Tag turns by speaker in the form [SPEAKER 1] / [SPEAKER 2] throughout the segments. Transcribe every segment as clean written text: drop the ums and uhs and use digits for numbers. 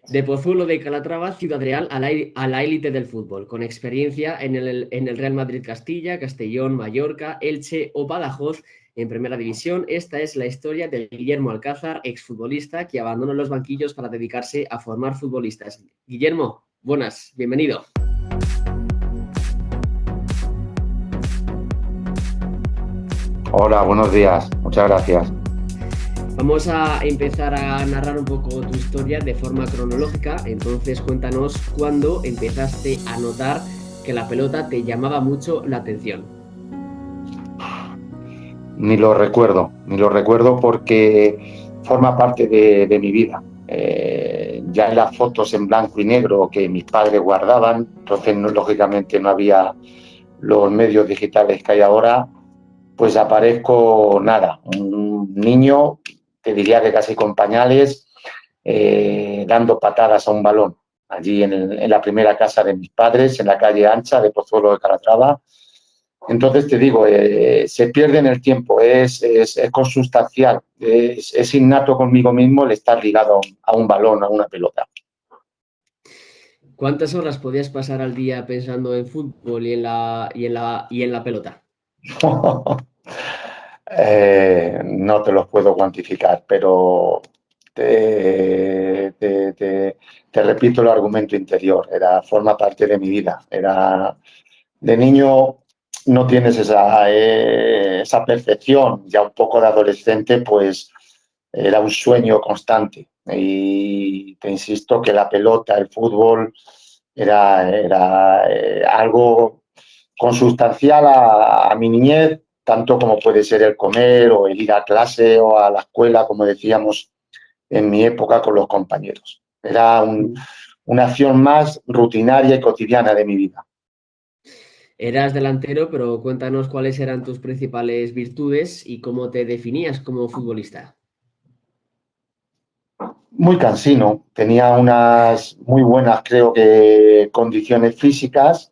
[SPEAKER 1] De Pozuelo de Calatrava, Ciudad Real, a la élite del fútbol, con experiencia en el Real Madrid Castilla, Castellón, Mallorca, Elche o Badajoz en Primera División. Esta es la historia de Guillermo Alcázar, exfutbolista que abandonó los banquillos para dedicarse a formar futbolistas. Guillermo, buenas, bienvenido.
[SPEAKER 2] Hola, buenos días. Muchas gracias.
[SPEAKER 1] Vamos a empezar a narrar un poco tu historia de forma cronológica. Entonces, cuéntanos cuándo empezaste a notar que la pelota te llamaba mucho la atención.
[SPEAKER 2] Ni lo recuerdo porque forma parte de mi vida. Ya en las fotos en blanco y negro que mis padres guardaban, entonces lógicamente no había los medios digitales que hay ahora, pues aparezco nada, un niño, te diría que casi con pañales, dando patadas a un balón, allí en la primera casa de mis padres, en la calle ancha de Pozuelo de Calatrava. Entonces te digo, se pierde en el tiempo, es consustancial, es innato conmigo mismo el estar ligado a un balón, a una pelota.
[SPEAKER 1] ¿Cuántas horas podías pasar al día pensando en fútbol y en la pelota?
[SPEAKER 2] No te los puedo cuantificar, pero te repito el argumento interior, forma parte de mi vida. De niño no tienes esa percepción, ya un poco de adolescente, pues era un sueño constante. Y te insisto que la pelota, el fútbol, era algo consustancial a mi niñez, tanto como puede ser el comer o el ir a clase o a la escuela, como decíamos en mi época con los compañeros. Una acción más rutinaria y cotidiana de mi vida.
[SPEAKER 1] Eras delantero, pero cuéntanos cuáles eran tus principales virtudes y cómo te definías como futbolista.
[SPEAKER 2] Muy cansino, tenía unas muy buenas, creo que, condiciones físicas.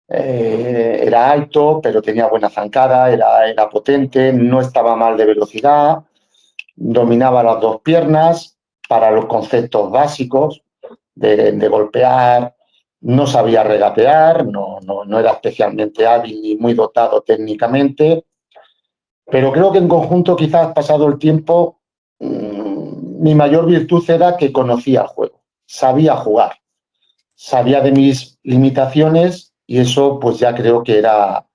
[SPEAKER 2] Era alto, pero tenía buena zancada, era potente, no estaba mal de velocidad, dominaba las dos piernas para los conceptos básicos de golpear, no sabía regatear, no era especialmente hábil ni muy dotado técnicamente, pero creo que en conjunto, quizás pasado el tiempo, mi mayor virtud era que conocía el juego, sabía jugar, sabía de mis limitaciones y eso pues ya creo que era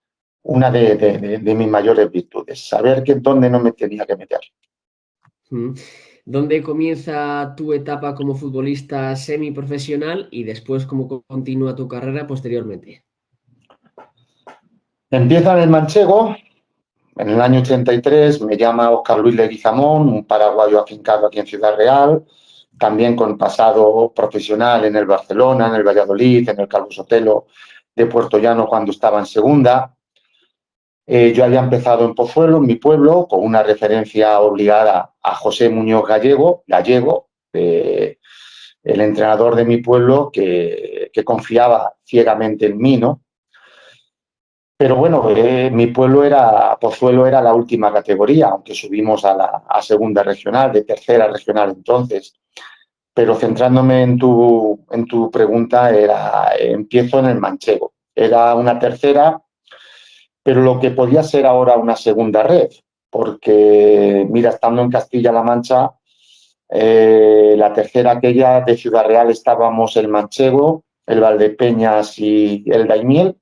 [SPEAKER 2] una de mis mayores virtudes, saber que dónde no me tenía que meter.
[SPEAKER 1] Mm. ¿Dónde comienza tu etapa como futbolista semiprofesional y después cómo continúa tu carrera posteriormente?
[SPEAKER 2] Empieza en el manchego, en el año 83, me llama Óscar Luis Leguizamón, un paraguayo afincado aquí en Ciudad Real, también con pasado profesional en el Barcelona, en el Valladolid, en el Calvo Sotelo de Puerto Llano cuando estaba en segunda. Yo había empezado en Pozuelo, en mi pueblo, con una referencia obligada a José Muñoz Gallego, el entrenador de mi pueblo que confiaba ciegamente en mí, ¿no? Pero bueno, mi pueblo Pozuelo era la última categoría, aunque subimos a segunda regional, de tercera regional entonces. Pero centrándome en tu pregunta, empiezo en el manchego. Era una tercera, pero lo que podía ser ahora una segunda red, porque mira, estando en Castilla-La Mancha, la tercera aquella de Ciudad Real estábamos el manchego, el Valdepeñas y el Daimiel.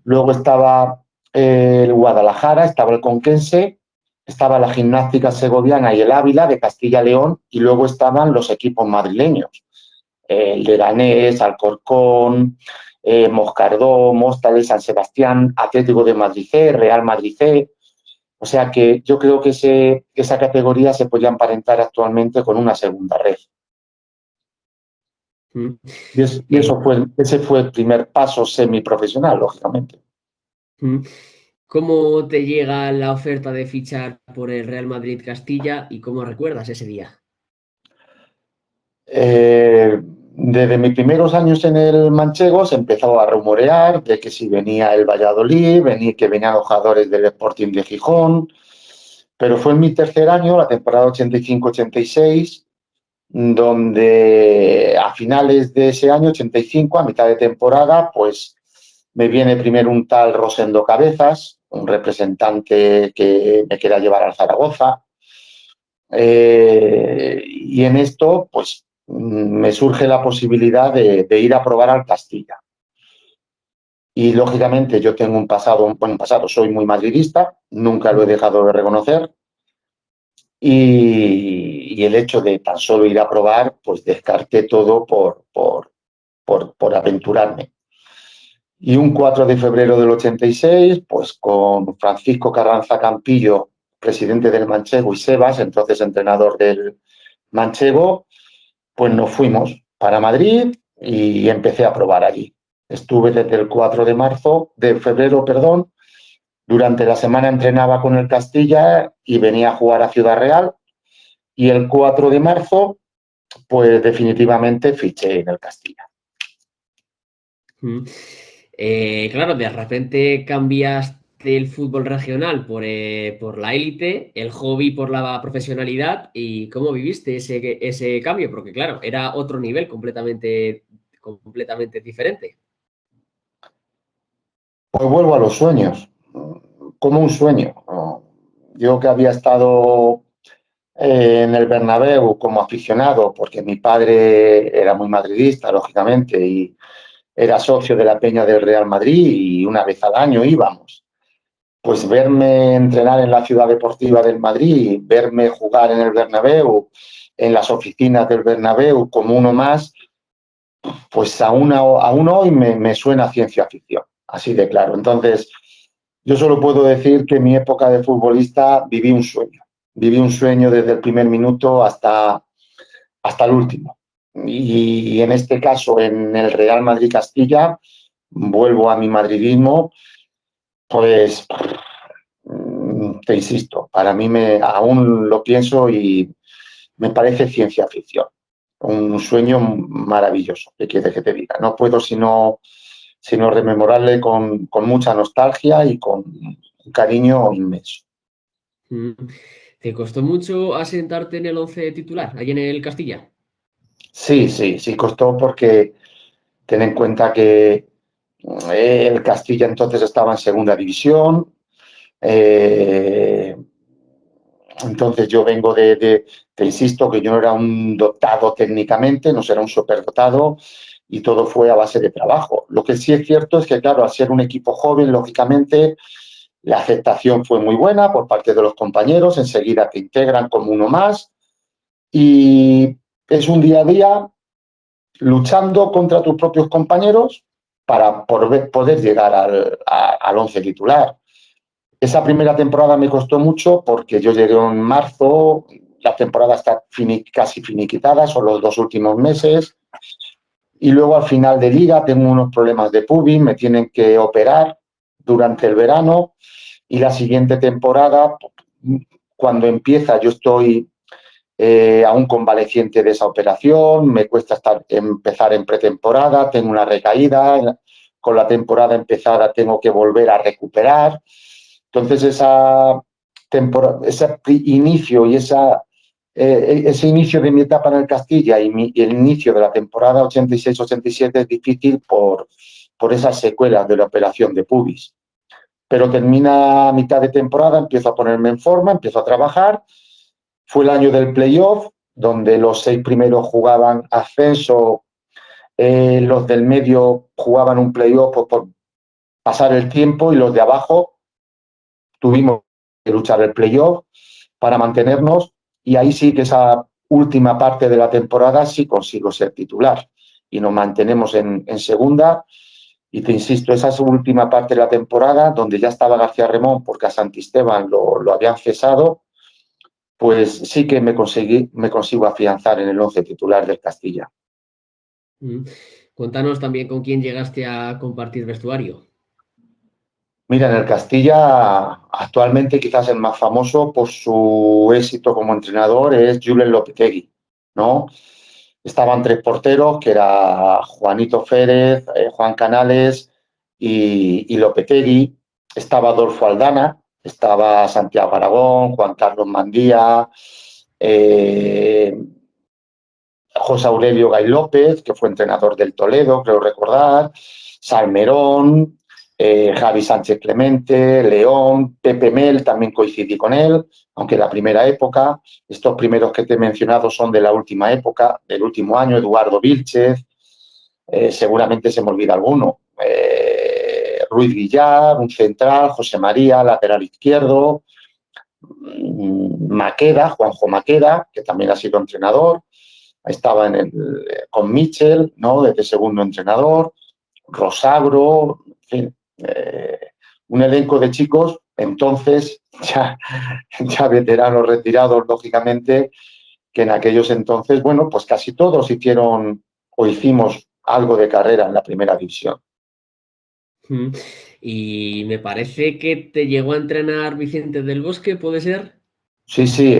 [SPEAKER 2] Luego estaba el Guadalajara, estaba el Conquense, estaba la Gimnástica Segoviana y el Ávila de Castilla-León, y luego estaban los equipos madrileños, el Leganés, Alcorcón, Moscardó, Móstoles, San Sebastián, Atlético de Madrid C, Real Madrid C. O sea que yo creo que esa categoría se podía emparentar actualmente con una segunda red.
[SPEAKER 1] Mm.
[SPEAKER 2] Ese fue el primer paso semiprofesional, lógicamente.
[SPEAKER 1] Mm. ¿Cómo te llega la oferta de fichar por el Real Madrid Castilla y cómo recuerdas ese día?
[SPEAKER 2] Desde mis primeros años en el Manchego se empezó a rumorear de que si venía el Valladolid, que venían los jugadores del Sporting de Gijón, pero fue en mi tercer año, la temporada 85-86, donde a finales de ese año, 85, a mitad de temporada, pues me viene primero un tal Rosendo Cabezas, un representante que me quería llevar al Zaragoza. Y en esto, pues me surge la posibilidad de ir a probar al Castilla. Y lógicamente yo tengo un pasado, soy muy madridista, nunca lo he dejado de reconocer. Y el hecho de tan solo ir a probar, pues descarté todo por aventurarme. Y un 4 de febrero del 86, pues con Francisco Carranza Campillo, presidente del Manchego, y Sebas, entonces entrenador del Manchego, pues nos fuimos para Madrid y empecé a probar allí. Estuve desde el 4 de febrero, perdón. Durante la semana entrenaba con el Castilla y venía a jugar a Ciudad Real. Y el 4 de marzo, pues definitivamente fiché en el Castilla.
[SPEAKER 1] Claro, de repente cambiaste el fútbol regional por la élite, el hobby por la profesionalidad. ¿Y cómo viviste ese cambio? Porque claro, era otro nivel completamente diferente.
[SPEAKER 2] Pues vuelvo a los sueños, como un sueño. Yo que había estado en el Bernabéu como aficionado, porque mi padre era muy madridista, lógicamente, y era socio de la Peña del Real Madrid y una vez al año íbamos. Pues verme entrenar en la ciudad deportiva del Madrid, verme jugar en el Bernabéu, en las oficinas del Bernabéu como uno más, pues aún hoy me suena ciencia ficción, así de claro. Entonces, yo solo puedo decir que en mi época de futbolista viví un sueño desde el primer minuto hasta el último. Y en este caso, en el Real Madrid Castilla, vuelvo a mi madridismo, pues te insisto, para mí aún lo pienso y me parece ciencia ficción. Un sueño maravilloso, ¿qué quieres que te diga? No puedo sino rememorarle con mucha nostalgia y con un cariño inmenso.
[SPEAKER 1] Mm. ¿Te costó mucho asentarte en el once titular, ahí en el Castilla?
[SPEAKER 2] Sí, costó porque ten en cuenta que el Castilla entonces estaba en segunda división. eh, entonces yo vengo te insisto, que yo no era un dotado técnicamente, no era un superdotado y todo fue a base de trabajo. Lo que sí es cierto es que, claro, al ser un equipo joven, lógicamente, la aceptación fue muy buena por parte de los compañeros, enseguida te integran como uno más y es un día a día luchando contra tus propios compañeros para poder llegar al once titular. Esa primera temporada me costó mucho porque yo llegué en marzo, la temporada está casi finiquitada, son los 2 últimos meses, y luego al final de liga tengo unos problemas de pubis, me tienen que operar durante el verano y la siguiente temporada, cuando empieza, yo estoy aún convaleciente de esa operación, me cuesta empezar en pretemporada, tengo una recaída, con la temporada empezada tengo que volver a recuperar. Entonces, ese inicio y ese inicio de mi etapa en el Castilla y el inicio de la temporada 86-87 es difícil por esas secuelas de la operación de pubis. Pero termina a mitad de temporada, empiezo a ponerme en forma, empiezo a trabajar. Fue el año del playoff, donde los 6 primeros jugaban ascenso, los del medio jugaban un playoff por pasar el tiempo y los de abajo tuvimos que luchar el playoff para mantenernos y ahí sí que esa última parte de la temporada sí consigo ser titular y nos mantenemos en segunda y te insisto, esa es la última parte de la temporada donde ya estaba García Remón porque a Santisteban lo habían cesado, pues sí que me consigo afianzar en el once titular del Castilla.
[SPEAKER 1] Mm. Cuéntanos también con quién llegaste a compartir vestuario.
[SPEAKER 2] Mira, en el Castilla actualmente quizás el más famoso por su éxito como entrenador es Julen Lopetegui, ¿no? Estaban 3 porteros, que era Juanito Férez, Juan Canales y Lopetegui. Estaba Adolfo Aldana, estaba Santiago Aragón, Juan Carlos Mandía, eh, José Aurelio Gay López, que fue entrenador del Toledo, creo recordar, Salmerón, Javi Sánchez Clemente, León, Pepe Mel, también coincidí con él, aunque la primera época. Estos primeros que te he mencionado son de la última época, del último año, Eduardo Vilchez, seguramente se me olvida alguno. Ruiz Villar, un central, José María, lateral izquierdo, Maqueda, Juanjo Maqueda, que también ha sido entrenador, estaba con Michel, ¿no? Desde segundo entrenador, Rosagro, en fin, un elenco de chicos, entonces ya veteranos retirados, lógicamente, que en aquellos entonces, bueno, pues casi todos hicieron o hicimos algo de carrera en la primera división.
[SPEAKER 1] Y me parece que te llegó a entrenar Vicente del Bosque, ¿puede ser?
[SPEAKER 2] Sí, sí,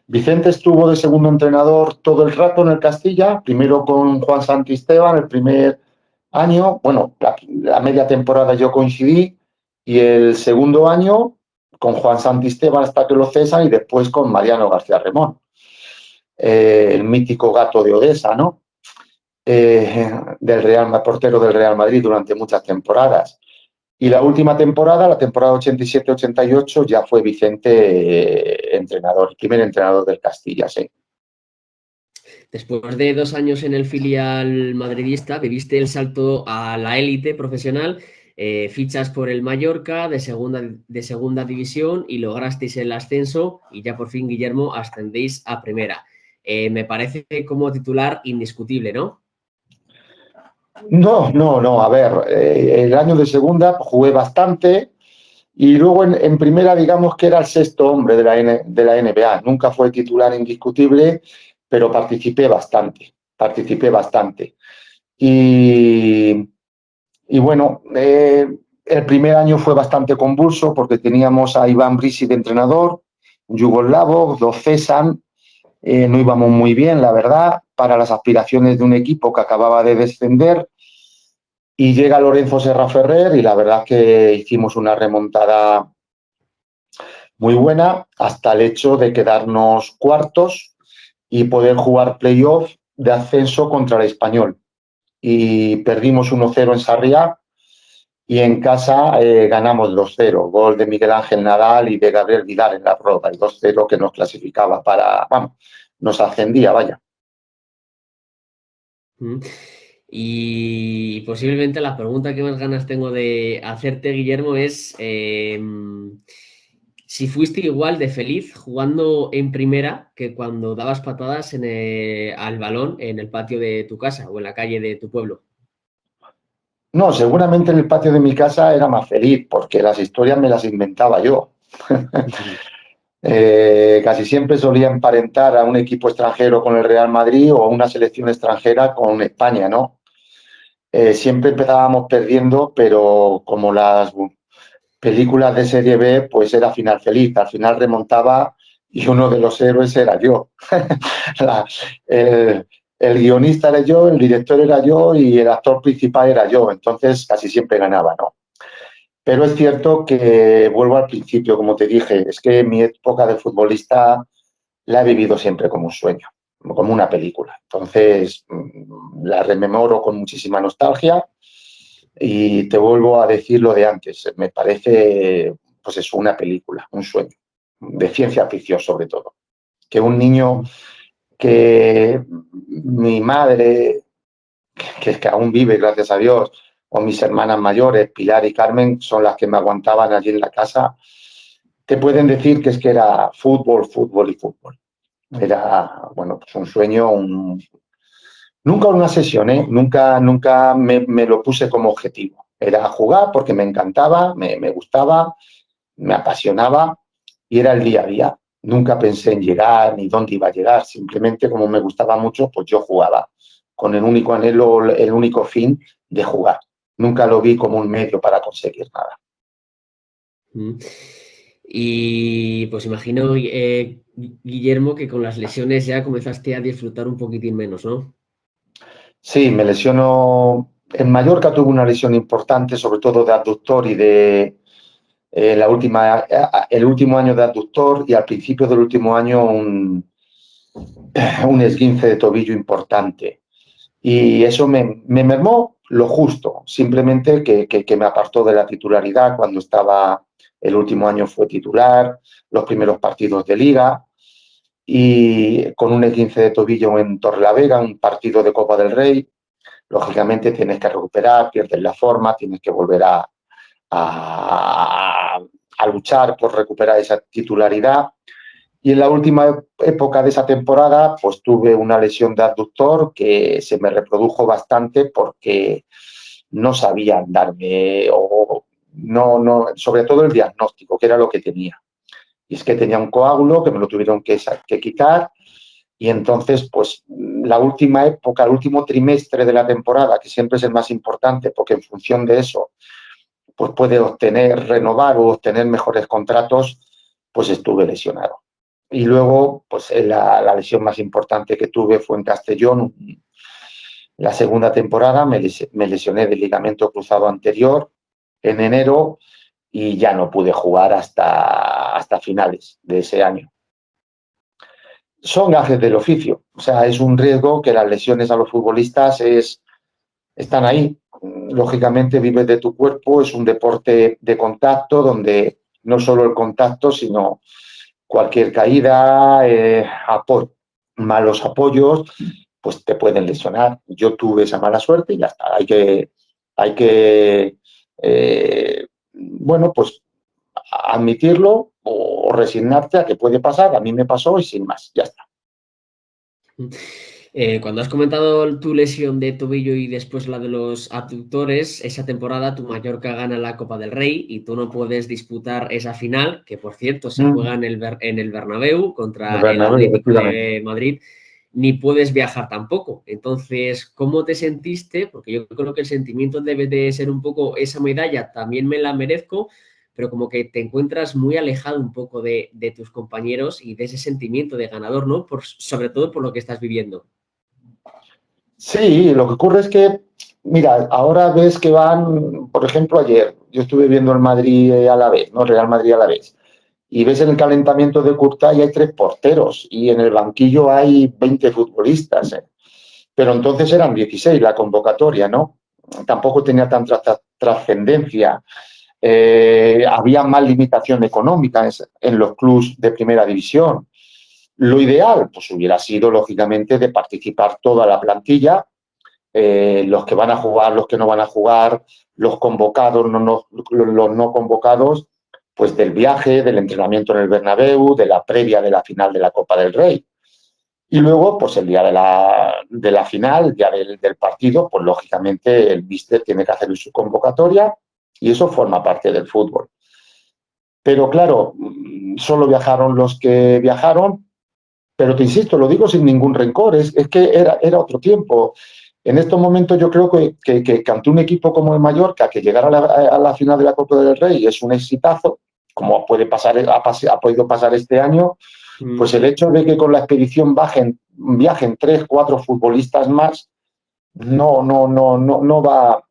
[SPEAKER 2] Vicente estuvo de segundo entrenador todo el rato en el Castilla, primero con Juan Santisteban el primer año, bueno, la media temporada yo coincidí, y el segundo año con Juan Santisteban hasta que lo cesan, y después con Mariano García Remón, el mítico gato de Odesa, ¿no? Portero del Real Madrid durante muchas temporadas. Y la última temporada, la temporada 87-88, ya fue Vicente entrenador, el primer entrenador del Castilla, sí.
[SPEAKER 1] Después de 2 años en el filial madridista, viviste el salto a la élite profesional, fichas por el Mallorca de segunda división y lograsteis el ascenso y ya por fin, Guillermo, ascendéis a primera. Me parece como titular indiscutible, ¿no?
[SPEAKER 2] No, a ver, el año de segunda jugué bastante, y luego en primera, digamos que era el sexto hombre de la NBA. Nunca fue titular indiscutible, pero participé bastante. Y bueno, el primer año fue bastante convulso porque teníamos a Iván Brisi de entrenador, un yugoslavo, dos Cesan, no íbamos muy bien, la verdad, para las aspiraciones de un equipo que acababa de descender, y llega Lorenzo Serra Ferrer y la verdad es que hicimos una remontada muy buena hasta el hecho de quedarnos cuartos y poder jugar playoff de ascenso contra el Español. Y perdimos 1-0 en Sarriá, y en casa ganamos 2-0, gol de Miguel Ángel Nadal y de Gabriel Vidal en la roda, y 2-0 que nos clasificaba nos ascendía, vaya.
[SPEAKER 1] Mm. Y posiblemente la pregunta que más ganas tengo de hacerte, Guillermo, es si fuiste igual de feliz jugando en primera que cuando dabas patadas al balón en el patio de tu casa o en la calle de tu pueblo.
[SPEAKER 2] No, seguramente en el patio de mi casa era más feliz porque las historias me las inventaba yo. Casi siempre solía emparentar a un equipo extranjero con el Real Madrid o a una selección extranjera con España, ¿no? Siempre empezábamos perdiendo, pero como las películas de serie B, pues era final feliz. Al final remontaba y uno de los héroes era yo. La- el, el guionista era yo, el director era yo y el actor principal era yo. Entonces casi siempre ganaba, ¿no? Pero es cierto que vuelvo al principio, como te dije, es que mi época de futbolista la he vivido siempre como un sueño, como una película. Entonces la rememoro con muchísima nostalgia, y te vuelvo a decir lo de antes. Me parece, pues eso, una película, un sueño, de ciencia ficción sobre todo. Que un niño, que mi madre, que aún vive, gracias a Dios, o mis hermanas mayores, Pilar y Carmen, son las que me aguantaban allí en la casa, te pueden decir que es que era fútbol, fútbol y fútbol. Era, bueno, pues un sueño, nunca una sesión, ¿eh? Nunca me lo puse como objetivo. Era jugar porque me encantaba, me gustaba, me apasionaba, y era el día a día. Nunca pensé en llegar ni dónde iba a llegar. Simplemente, como me gustaba mucho, pues yo jugaba con el único anhelo, el único fin de jugar. Nunca lo vi como un medio para conseguir nada.
[SPEAKER 1] Mm. Y pues imagino, Guillermo, que con las lesiones ya comenzaste a disfrutar un poquitín menos, ¿no?
[SPEAKER 2] Sí, me lesionó. En Mallorca tuve una lesión importante, sobre todo de abductor y de el último año de abductor, y al principio del último año un esguince de tobillo importante. Y eso me mermó lo justo, simplemente que me apartó de la titularidad cuando estaba, el último año fue titular, los primeros partidos de Liga, y con un esguince de tobillo en Torrelavega, un partido de Copa del Rey, lógicamente tienes que recuperar, pierdes la forma, tienes que volver a luchar por recuperar esa titularidad. Y en la última época de esa temporada, pues tuve una lesión de abductor que se me reprodujo bastante porque no sabía andarme o sobre todo el diagnóstico, que era lo que tenía. Y es que tenía un coágulo que me lo tuvieron que quitar y entonces, pues la última época, el último trimestre de la temporada, que siempre es el más importante porque en función de eso, pues puede renovar o obtener mejores contratos, pues estuve lesionado. Y luego, pues la lesión más importante que tuve fue en Castellón. La segunda temporada me lesioné del ligamento cruzado anterior en enero y ya no pude jugar hasta finales de ese año. Son gajes del oficio, o sea, es un riesgo que las lesiones a los futbolistas están ahí. Lógicamente vives de tu cuerpo, es un deporte de contacto donde no solo el contacto, sino cualquier caída, malos apoyos, pues te pueden lesionar. Yo tuve esa mala suerte y ya está. Hay que bueno, pues admitirlo o resignarte a que puede pasar. A mí me pasó y sin más, ya está.
[SPEAKER 1] Cuando has comentado tu lesión de tobillo y después la de los abductores, esa temporada tu Mallorca gana la Copa del Rey y tú no puedes disputar esa final, que por cierto se juega en el Bernabéu contra el Atlético de Madrid, ni puedes viajar tampoco. Entonces, ¿cómo te sentiste? Porque yo creo que el sentimiento debe de ser un poco esa medalla, también me la merezco, pero como que te encuentras muy alejado un poco de tus compañeros y de ese sentimiento de ganador, ¿no? Sobre todo por lo que estás viviendo.
[SPEAKER 2] Sí, lo que ocurre es que, mira, ahora ves que van, por ejemplo, ayer yo estuve viendo el Madrid a la vez, ¿no? Real Madrid a la vez, y ves en el calentamiento de Courtois y hay 3 porteros y en el banquillo hay 20 futbolistas, ¿eh? Pero entonces eran 16 la convocatoria, ¿no? Tampoco tenía tanta trascendencia. Había más limitación económica en los clubes de primera división. Lo ideal, pues hubiera sido, lógicamente, de participar toda la plantilla, los que van a jugar, los que no van a jugar, los convocados, los no convocados, pues del viaje, del entrenamiento en el Bernabéu, de la previa de la final de la Copa del Rey. Y luego, pues el día de la final, el día del partido, pues lógicamente el míster tiene que hacer su convocatoria y eso forma parte del fútbol. Pero claro, solo viajaron los que viajaron, pero te insisto, lo digo sin ningún rencor, es que era otro tiempo. En estos momentos yo creo que ante un equipo como el Mallorca, que llegar a la final de la Copa del Rey es un exitazo, como puede pasar, ha podido pasar este año, pues el hecho de que con la expedición viajen 3, 4 futbolistas más, no va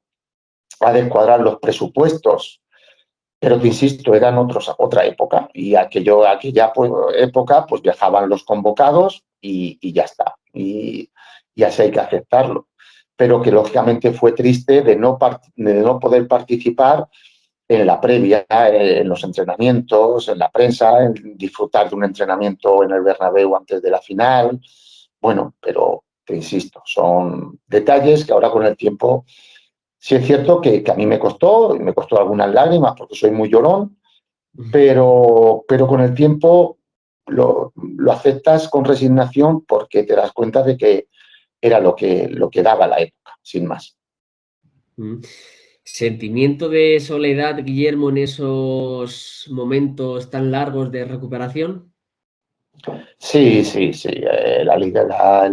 [SPEAKER 2] a descuadrar los presupuestos. Pero te insisto, eran otra época y aquella época pues viajaban los convocados y ya está. Y así hay que aceptarlo. Pero que lógicamente fue triste de no poder participar en la previa, en los entrenamientos, en la prensa, en disfrutar de un entrenamiento en el Bernabéu antes de la final. Bueno, pero te insisto, son detalles que ahora con el tiempo sí es cierto que a mí me costó algunas lágrimas porque soy muy llorón, pero con el tiempo lo aceptas con resignación porque te das cuenta de que era lo que daba la época, sin más.
[SPEAKER 1] ¿Sentimiento de soledad, Guillermo, en esos momentos tan largos de recuperación?
[SPEAKER 2] Sí. El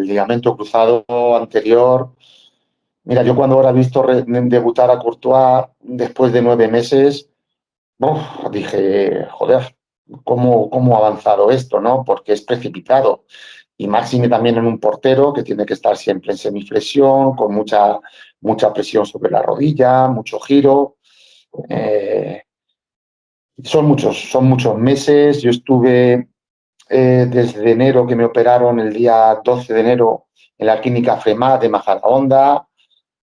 [SPEAKER 2] ligamento cruzado anterior. Mira, yo cuando ahora he visto debutar a Courtois después de 9 meses, dije, joder, ¿cómo ha avanzado esto, no? Porque es precipitado. Y máxime también en un portero que tiene que estar siempre en semiflexión, con mucha presión sobre la rodilla, mucho giro. Son muchos meses. Yo estuve desde enero que me operaron el día 12 de enero en la clínica FREMAT de Majadahonda,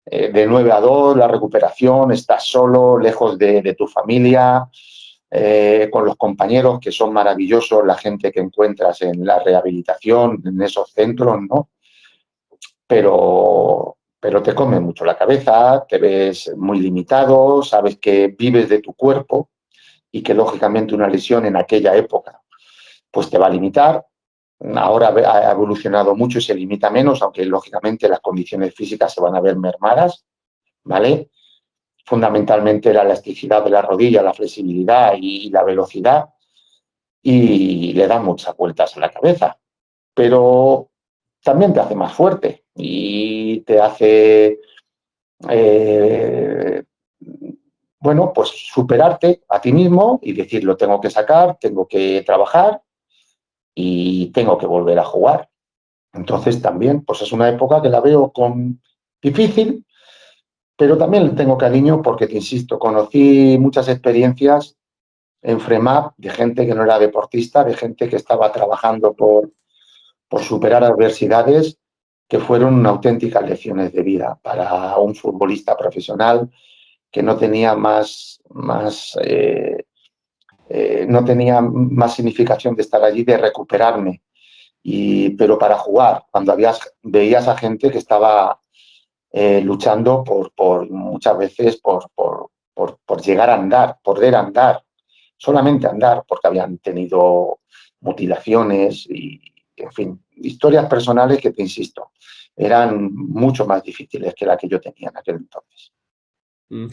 [SPEAKER 2] de 9 a 2, la recuperación, estás solo, lejos de tu familia, con los compañeros que son maravillosos, la gente que encuentras en la rehabilitación, en esos centros, ¿no? Pero te come mucho la cabeza, te ves muy limitado, sabes que vives de tu cuerpo y que lógicamente una lesión en aquella época pues te va a limitar. Ahora ha evolucionado mucho y se limita menos, aunque lógicamente las condiciones físicas se van a ver mermadas, ¿vale? Fundamentalmente la elasticidad de la rodilla, la flexibilidad y la velocidad, y le dan muchas vueltas a la cabeza. Pero también te hace más fuerte y te hace, eh, bueno, pues superarte a ti mismo y decir, lo tengo que sacar, tengo que trabajar y tengo que volver a jugar. Entonces también, pues es una época que la veo difícil, pero también le tengo cariño porque, te insisto, conocí muchas experiencias en FREMAP de gente que no era deportista, de gente que estaba trabajando por superar adversidades que fueron auténticas lecciones de vida para un futbolista profesional que no tenía no tenía más significación de estar allí, de recuperarme. Pero para jugar, cuando veías a gente que estaba luchando muchas veces por llegar a andar, poder andar, solamente andar, porque habían tenido mutilaciones y, en fin, historias personales que, te insisto, eran mucho más difíciles que la que yo tenía en aquel entonces.
[SPEAKER 1] Mm.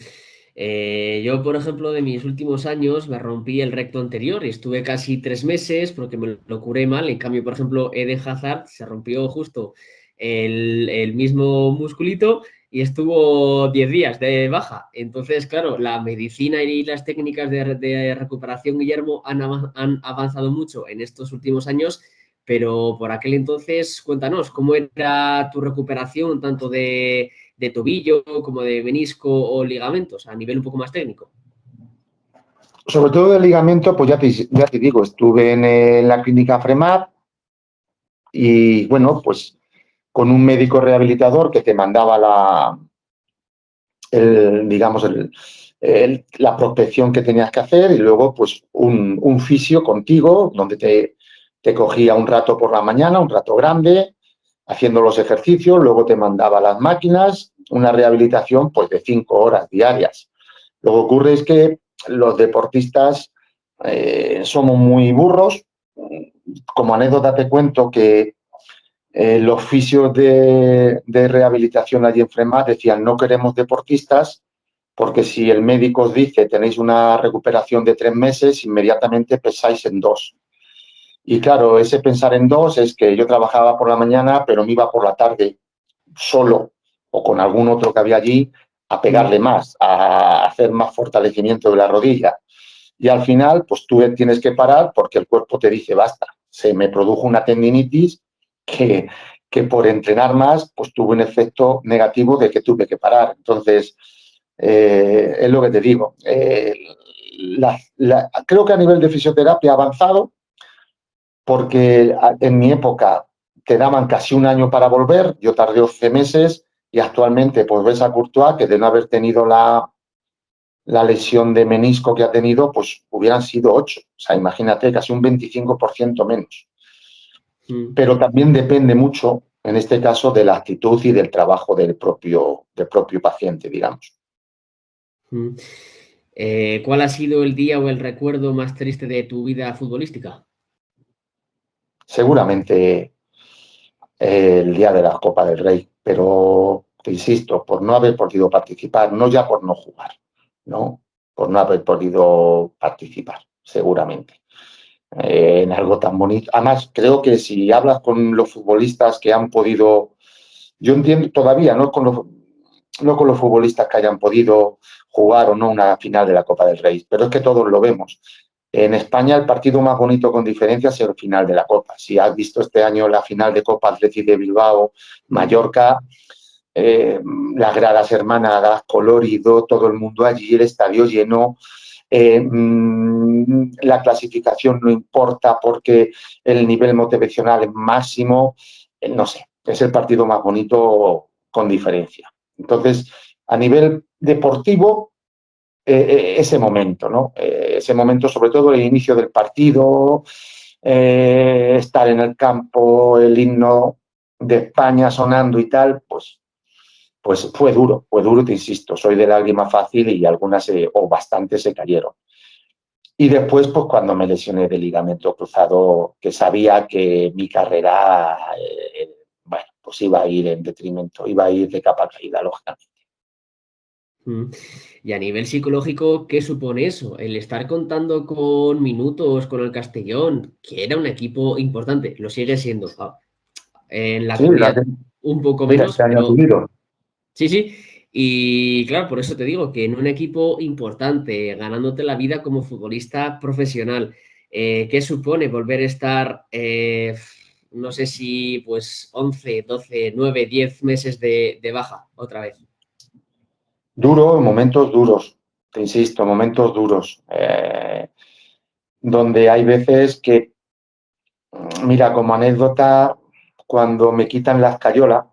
[SPEAKER 1] Yo, por ejemplo, de mis últimos años me rompí el recto anterior y estuve casi 3 meses porque me lo curé mal. En cambio, por ejemplo, Eden Hazard se rompió justo el mismo musculito y estuvo 10 días de baja. Entonces, claro, la medicina y las técnicas de recuperación, Guillermo, han avanzado mucho en estos últimos años, pero por aquel entonces, cuéntanos, ¿cómo era tu recuperación tanto de tobillo, como de menisco o ligamentos, a nivel un poco más técnico?
[SPEAKER 2] Sobre todo de ligamento, pues ya te digo, estuve en la clínica FREMAP y, bueno, pues con un médico rehabilitador que te mandaba digamos, la prospección que tenías que hacer, y luego pues un fisio contigo donde te cogía un rato por la mañana, un rato grande, haciendo los ejercicios, luego te mandaba las máquinas, una rehabilitación pues de 5 horas diarias. Lo que ocurre es que los deportistas somos muy burros. Como anécdota te cuento que los fisios de rehabilitación allí en FREMAT decían: no queremos deportistas, porque si el médico os dice tenéis una recuperación de 3 meses, inmediatamente pensáis en 2. Y claro, ese pensar en 2 es que yo trabajaba por la mañana, pero me iba por la tarde solo o con algún otro que había allí a pegarle más, a hacer más fortalecimiento de la rodilla. Y al final, pues tú tienes que parar porque el cuerpo te dice basta. Se me produjo una tendinitis que por entrenar más, pues tuvo un efecto negativo de que tuve que parar. Entonces, es lo que te digo. Creo que a nivel de fisioterapia ha avanzado, porque en mi época te daban casi un año para volver, yo tardé 11 meses y actualmente pues ves a Courtois que, de no haber tenido la lesión de menisco que ha tenido, pues hubieran sido 8. O sea, imagínate, casi un 25% menos. Pero también depende mucho, en este caso, de la actitud y del trabajo del propio paciente, digamos.
[SPEAKER 1] ¿Cuál ha sido el día o el recuerdo más triste de tu vida futbolística?
[SPEAKER 2] Seguramente el día de la Copa del Rey, pero te insisto, por no haber podido participar, no ya por no jugar, ¿no? Por no haber podido participar, seguramente. En algo tan bonito. Además, creo que si hablas con los futbolistas que han podido, yo entiendo todavía, no con los futbolistas que hayan podido jugar o no una final de la Copa del Rey, pero es que todos lo vemos. En España el partido más bonito con diferencia es el final de la Copa. Si has visto este año la final de Copa Athletic de Bilbao, Mallorca, las gradas hermanadas, colorido, todo el mundo allí, el estadio lleno, la clasificación no importa porque el nivel motivacional es máximo, no sé, es el partido más bonito con diferencia. Entonces, a nivel deportivo, ese momento, ¿no? Ese momento, sobre todo el inicio del partido, estar en el campo, el himno de España sonando y tal, pues fue duro, te insisto, soy de lágrima fácil y algunas o bastantes se cayeron. Y después, pues cuando me lesioné de ligamento cruzado, que sabía que mi carrera, bueno, pues iba a ir en detrimento, iba a ir de capa caída, lógicamente.
[SPEAKER 1] Mm. Y a nivel psicológico, ¿qué supone eso? El estar contando con minutos con el Castellón, que era un equipo importante, lo sigue siendo. En la
[SPEAKER 2] Sí,
[SPEAKER 1] actualidad un poco
[SPEAKER 2] mira,
[SPEAKER 1] menos,
[SPEAKER 2] este año ha
[SPEAKER 1] pero
[SPEAKER 2] subido.
[SPEAKER 1] sí, sí. Y claro, por eso te digo que en un equipo importante, ganándote la vida como futbolista profesional, ¿qué supone volver a estar, no sé si pues 11, 12, 9, 10 meses de baja otra vez?
[SPEAKER 2] Duro, momentos duros, te insisto, momentos duros, donde hay veces que, mira, como anécdota, cuando me quitan la escayola,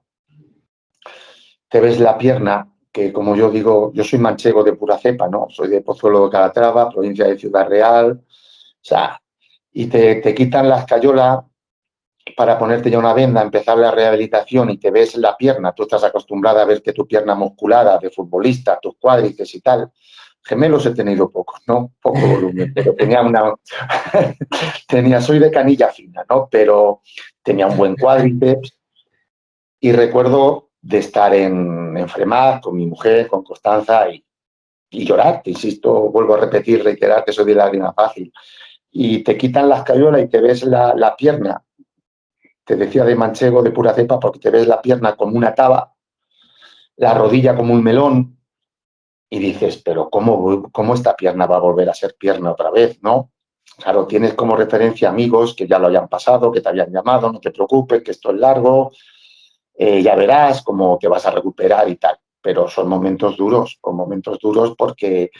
[SPEAKER 2] te ves la pierna, que como yo digo, yo soy manchego de pura cepa, ¿no? Soy de Pozuelo de Calatrava, provincia de Ciudad Real, o sea, y te quitan la escayola para ponerte ya una venda, empezar la rehabilitación y te ves la pierna, tú estás acostumbrada a verte tu pierna musculada de futbolista, tus cuádriceps y tal. Gemelos he tenido pocos, ¿no? Poco volumen, pero tenía una... soy de canilla fina, ¿no? Pero tenía un buen cuádriceps y recuerdo de estar en Fremad con mi mujer, con Constanza y llorar, te insisto, vuelvo a repetir, reiterar que soy de lágrima fácil. Y te quitan la escayola y te ves la pierna, te decía de manchego, de pura cepa, porque te ves la pierna como una taba, la rodilla como un melón, y dices, pero ¿cómo esta pierna va a volver a ser pierna otra vez, no? Claro, tienes como referencia amigos que ya lo hayan pasado, que te habían llamado, no te preocupes, que esto es largo, ya verás cómo te vas a recuperar y tal. Pero son momentos duros porque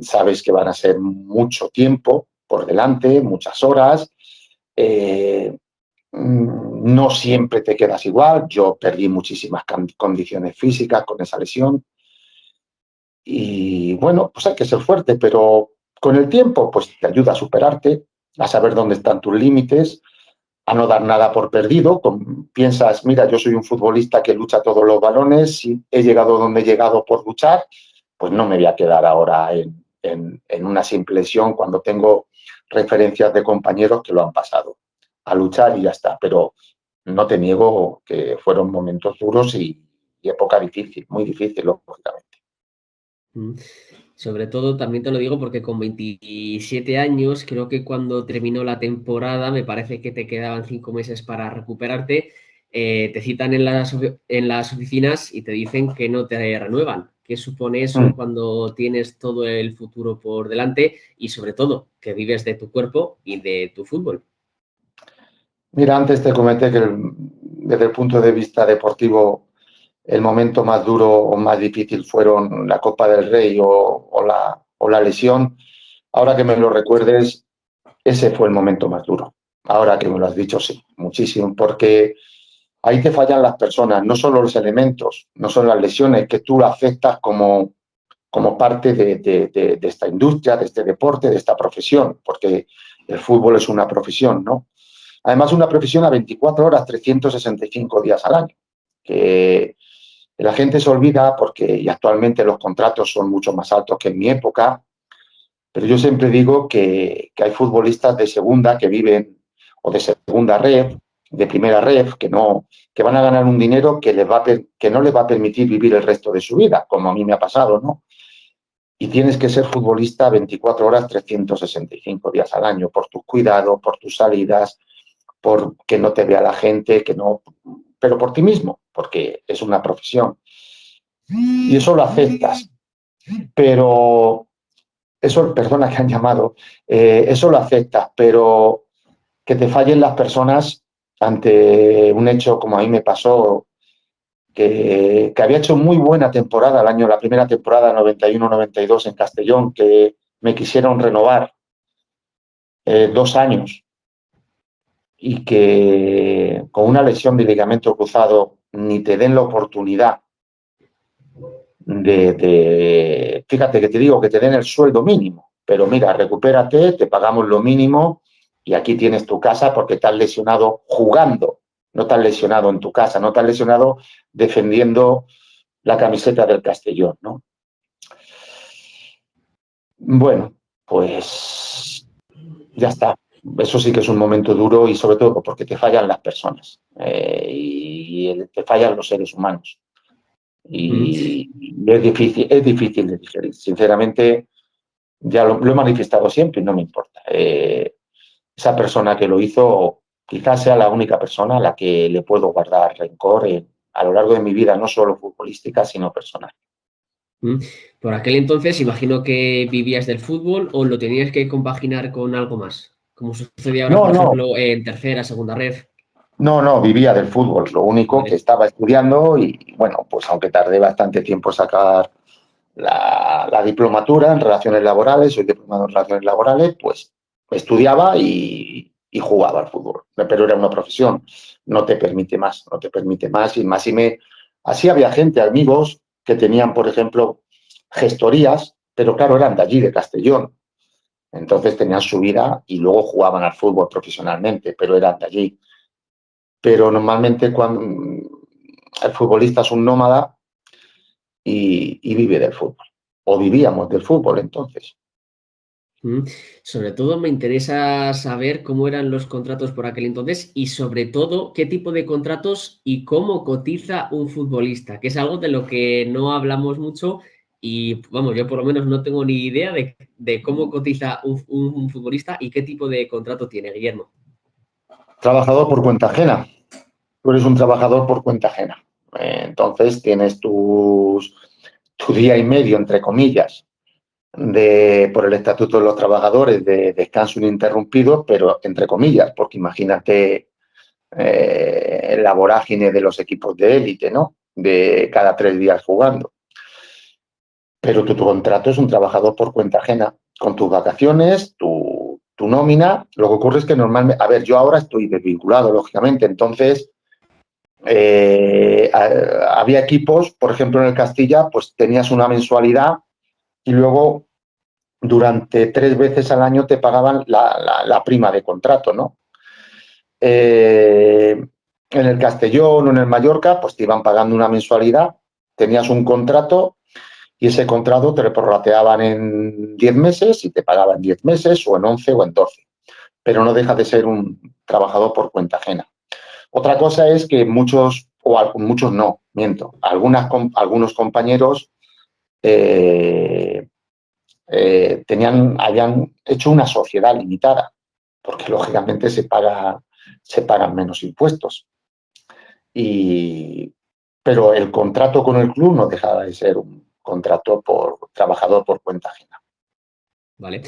[SPEAKER 2] sabes que van a ser mucho tiempo por delante, muchas horas. Eh, no siempre te quedas igual. Yo perdí muchísimas condiciones físicas con esa lesión. Y bueno, pues hay que ser fuerte, pero con el tiempo, pues te ayuda a superarte, a saber dónde están tus límites, a no dar nada por perdido. Piensas, mira, yo soy un futbolista que lucha todos los balones, si he llegado donde he llegado por luchar, pues no me voy a quedar ahora en una simple lesión cuando tengo referencias de compañeros que lo han pasado. A luchar y ya está, pero no te niego que fueron momentos duros y época difícil, muy difícil, lógicamente.
[SPEAKER 1] Mm. Sobre todo, también te lo digo porque con 27 años, creo que cuando terminó la temporada, me parece que te quedaban 5 meses para recuperarte, te citan en las oficinas y te dicen que no te renuevan. ¿Qué supone eso
[SPEAKER 2] Mm.
[SPEAKER 1] cuando tienes todo el futuro por delante y sobre todo que vives de tu cuerpo y de tu fútbol?
[SPEAKER 2] Mira, antes te comenté que desde el punto de vista deportivo el momento más duro o más difícil fueron la Copa del Rey o la lesión. Ahora que me lo recuerdes, ese fue el momento más duro. Ahora que me lo has dicho, sí, muchísimo, porque ahí te fallan las personas, no solo los elementos, no son las lesiones, que tú aceptas como parte de esta industria, de este deporte, de esta profesión, porque el fútbol es una profesión, ¿no? Además, una profesión a 24 horas, 365 días al año, que la gente se olvida porque y actualmente los contratos son mucho más altos que en mi época, pero yo siempre digo que hay futbolistas de segunda que viven, o de segunda red, de primera red, que van a ganar un dinero que no les va a permitir vivir el resto de su vida, como a mí me ha pasado, ¿no? Y tienes que ser futbolista 24 horas, 365 días al año, por tus cuidados, por tus salidas, por que no te vea la gente, que no, pero por ti mismo, porque es una profesión. Y eso lo aceptas, pero eso, perdona que han llamado, eso lo aceptas, pero que te fallen las personas ante un hecho como a mí me pasó, que había hecho muy buena temporada la primera temporada 91-92 en Castellón, que me quisieron renovar 2 años y que con una lesión de ligamento cruzado ni te den la oportunidad fíjate que te digo que te den el sueldo mínimo, pero mira, recupérate, te pagamos lo mínimo y aquí tienes tu casa porque te has lesionado jugando, no te has lesionado en tu casa, no te has lesionado defendiendo la camiseta del Castellón, ¿no? Bueno, pues ya está. Eso sí que es un momento duro y sobre todo porque te fallan las personas y te fallan los seres humanos. Y es difícil de digerir. Sinceramente, ya lo he manifestado siempre y no me importa. Esa persona que lo hizo quizás sea la única persona a la que le puedo guardar rencor a lo largo de mi vida, no solo futbolística, sino personal.
[SPEAKER 1] Por aquel entonces, imagino que vivías del fútbol o lo tenías que compaginar con algo más, como sucede ahora,
[SPEAKER 2] No,
[SPEAKER 1] por
[SPEAKER 2] no,
[SPEAKER 1] ejemplo, en tercera, segunda red.
[SPEAKER 2] no, vivía del fútbol. Lo único que
[SPEAKER 1] Vale.
[SPEAKER 2] estaba estudiando y, bueno, pues aunque tardé bastante tiempo en sacar la diplomatura en relaciones laborales, soy diplomado en relaciones laborales, pues estudiaba y jugaba al fútbol. Pero era una profesión, no te permite más, no te permite más. Y más así había gente, amigos, que tenían, por ejemplo, gestorías, pero claro, eran de allí, de Castellón. Entonces tenían su vida y luego jugaban al fútbol profesionalmente, pero eran de allí. Pero normalmente cuando el futbolista es un nómada y vive del fútbol. O vivíamos del fútbol entonces.
[SPEAKER 1] Mm. Sobre todo me interesa saber cómo eran los contratos por aquel entonces y sobre todo qué tipo de contratos y cómo cotiza un futbolista, que es algo de lo que no hablamos mucho y vamos, yo por lo menos no tengo ni idea de cómo cotiza un futbolista y qué tipo de contrato tiene, Guillermo.
[SPEAKER 2] Trabajador por cuenta ajena. Tú eres un trabajador por cuenta ajena. Entonces tienes tu día y medio, entre comillas, por el Estatuto de los Trabajadores de descanso ininterrumpido, pero entre comillas, porque imagínate la vorágine de los equipos de élite, ¿no? De cada 3 días jugando. Pero tu contrato es un trabajador por cuenta ajena, con tus vacaciones, tu nómina. Lo que ocurre es que normalmente, a ver, yo ahora estoy desvinculado, lógicamente, entonces había equipos, por ejemplo en el Castilla, pues tenías una mensualidad y luego durante 3 veces al año te pagaban la prima de contrato, ¿no? En el Castellón o en el Mallorca, pues te iban pagando una mensualidad, tenías un contrato y ese contrato te lo prorrateaban en 10 meses y te pagaban 10 meses o en 11 o en 12. Pero no deja de ser un trabajador por cuenta ajena. Otra cosa es que muchos no, miento, algunos compañeros hayan hecho una sociedad limitada, porque lógicamente se pagan menos impuestos. Pero el contrato con el club no dejaba de ser un contrato por trabajador por cuenta ajena.
[SPEAKER 1] Vale.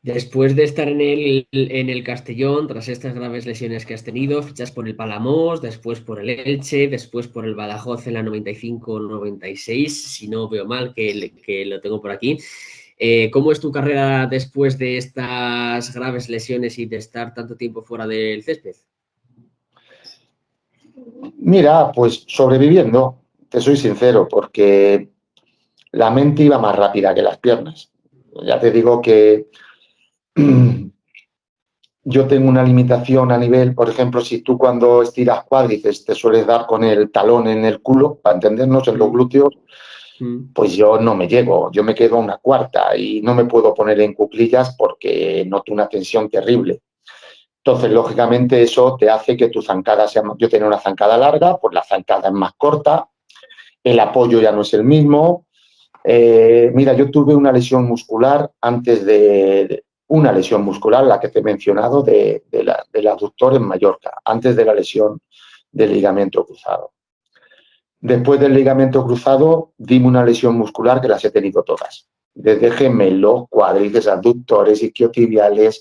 [SPEAKER 1] Después de estar en el Castellón, tras estas graves lesiones que has tenido, fichas por el Palamós, después por el Elche, después por el Badajoz en la 95-96, si no veo mal, que lo tengo por aquí. ¿Cómo es tu carrera después de estas graves lesiones y de estar tanto tiempo fuera del césped?
[SPEAKER 2] Mira, pues sobreviviendo, te soy sincero, porque la mente iba más rápida que las piernas. Ya te digo que yo tengo una limitación a nivel, por ejemplo, si tú cuando estiras cuádriceps te sueles dar con el talón en el culo, para entendernos, en los
[SPEAKER 1] Mm,
[SPEAKER 2] glúteos,
[SPEAKER 1] mm.
[SPEAKER 2] pues yo no me llego, yo me quedo a una cuarta y no me puedo poner en cuclillas porque noto una tensión terrible. Entonces, lógicamente, eso te hace que tu zancada sea, yo tenía una zancada larga, pues la zancada es más corta, el apoyo ya no es el mismo. Mira, yo tuve una lesión muscular antes una lesión muscular, la que te he mencionado, del aductor en Mallorca, antes de la lesión del ligamento cruzado. Después del ligamento cruzado, dime una lesión muscular que las he tenido todas. Desde gemelo, cuádriceps, aductores, isquiotibiales,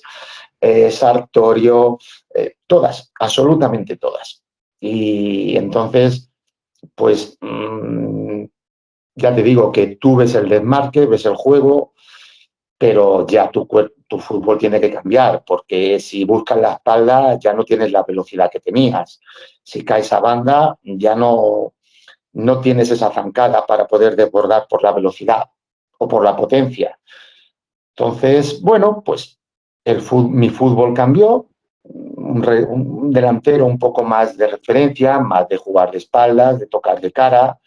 [SPEAKER 2] sartorio, todas, absolutamente todas. Y entonces, pues ya te digo que tú ves el desmarque, ves el juego, pero ya tu fútbol tiene que cambiar, porque si buscas la espalda ya no tienes la velocidad que tenías. Si caes a banda ya no tienes esa zancada para poder desbordar por la velocidad o por la potencia. Entonces, bueno, pues mi fútbol cambió, un delantero un poco más de referencia, más de jugar de espaldas, de tocar de cara.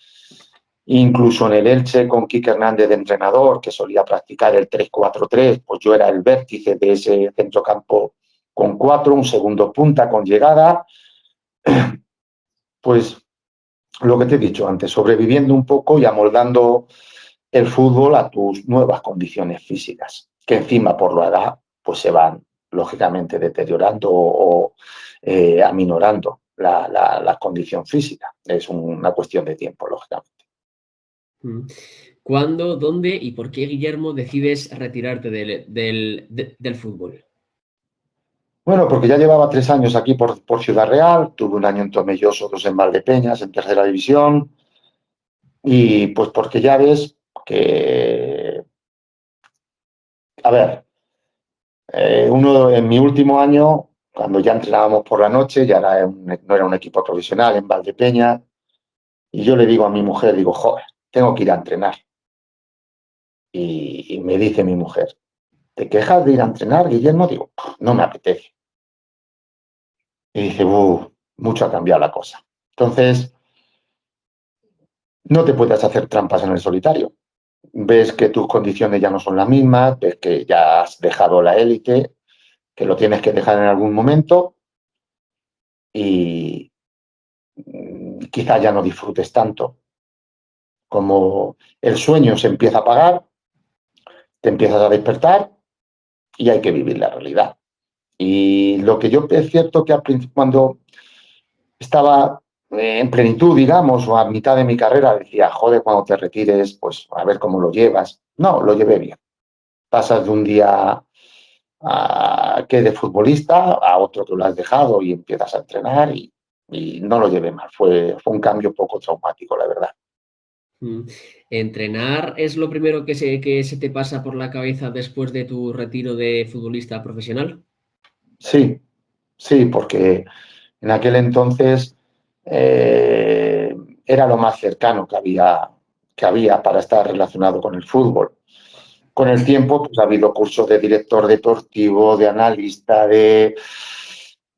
[SPEAKER 2] Incluso en el Elche, con Quique Hernández de entrenador, que solía practicar el 3-4-3, pues yo era el vértice de ese centrocampo con 4, un segundo punta con llegada. Pues lo que te he dicho antes, sobreviviendo un poco y amoldando el fútbol a tus nuevas condiciones físicas, que encima por la edad pues se van lógicamente deteriorando o aminorando la condición física. Es una cuestión de tiempo, lógicamente.
[SPEAKER 1] ¿Cuándo, dónde y por qué, Guillermo, decides retirarte del fútbol?
[SPEAKER 2] Bueno, porque ya llevaba 3 años aquí por Ciudad Real, tuve un año en Tomelloso, 2 en Valdepeñas, en tercera división, y pues porque ya ves que, a ver, uno en mi último año, cuando ya entrenábamos por la noche, ya no era un equipo profesional en Valdepeñas, y yo le digo a mi mujer, digo, joder, tengo que ir a entrenar. Y me dice mi mujer, ¿te quejas de ir a entrenar, Guillermo? Digo, no me apetece. Y dice, mucho ha cambiado la cosa. Entonces, no te puedes hacer trampas en el solitario. Ves que tus condiciones ya no son las mismas, ves que ya has dejado la élite, que lo tienes que dejar en algún momento y quizás ya no disfrutes tanto. Como el sueño se empieza a apagar, te empiezas a despertar y hay que vivir la realidad. Y lo que yo es cierto que cuando estaba en plenitud, digamos, o a mitad de mi carrera, decía, joder, cuando te retires, pues a ver cómo lo llevas. No, lo llevé bien. Pasas de un día que de futbolista a otro que lo has dejado y empiezas a entrenar y no lo llevé mal. Fue un cambio poco traumático, la verdad.
[SPEAKER 1] ¿Entrenar es lo primero que se te pasa por la cabeza después de tu retiro de futbolista profesional?
[SPEAKER 2] Sí, sí, porque en aquel entonces eh, era lo más cercano que había para estar relacionado con el fútbol. Con el tiempo, pues ha habido cursos de director deportivo, de analista, de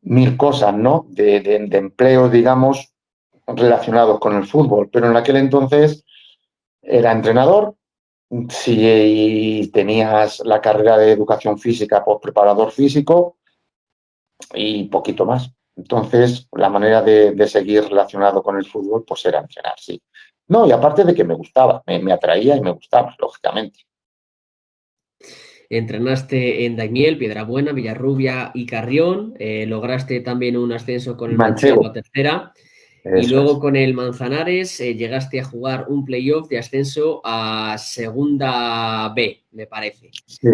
[SPEAKER 2] mil cosas, ¿no? De empleos, digamos, relacionados con el fútbol. Pero en aquel entonces era entrenador. Si tenías la carrera de educación física, pues preparador físico y poquito más. Entonces, la manera de seguir relacionado con el fútbol, pues era entrenar, sí. No, y aparte de que me gustaba, me atraía y me gustaba, lógicamente.
[SPEAKER 1] Entrenaste en Daimiel, Piedrabuena, Villarrubia y Carrión. Lograste también un ascenso con el Manchego
[SPEAKER 2] Manchego,
[SPEAKER 1] a tercera. Y
[SPEAKER 2] eso
[SPEAKER 1] luego
[SPEAKER 2] es.
[SPEAKER 1] con el Manzanares llegaste a jugar un playoff de ascenso a Segunda B, me parece.
[SPEAKER 2] Sí,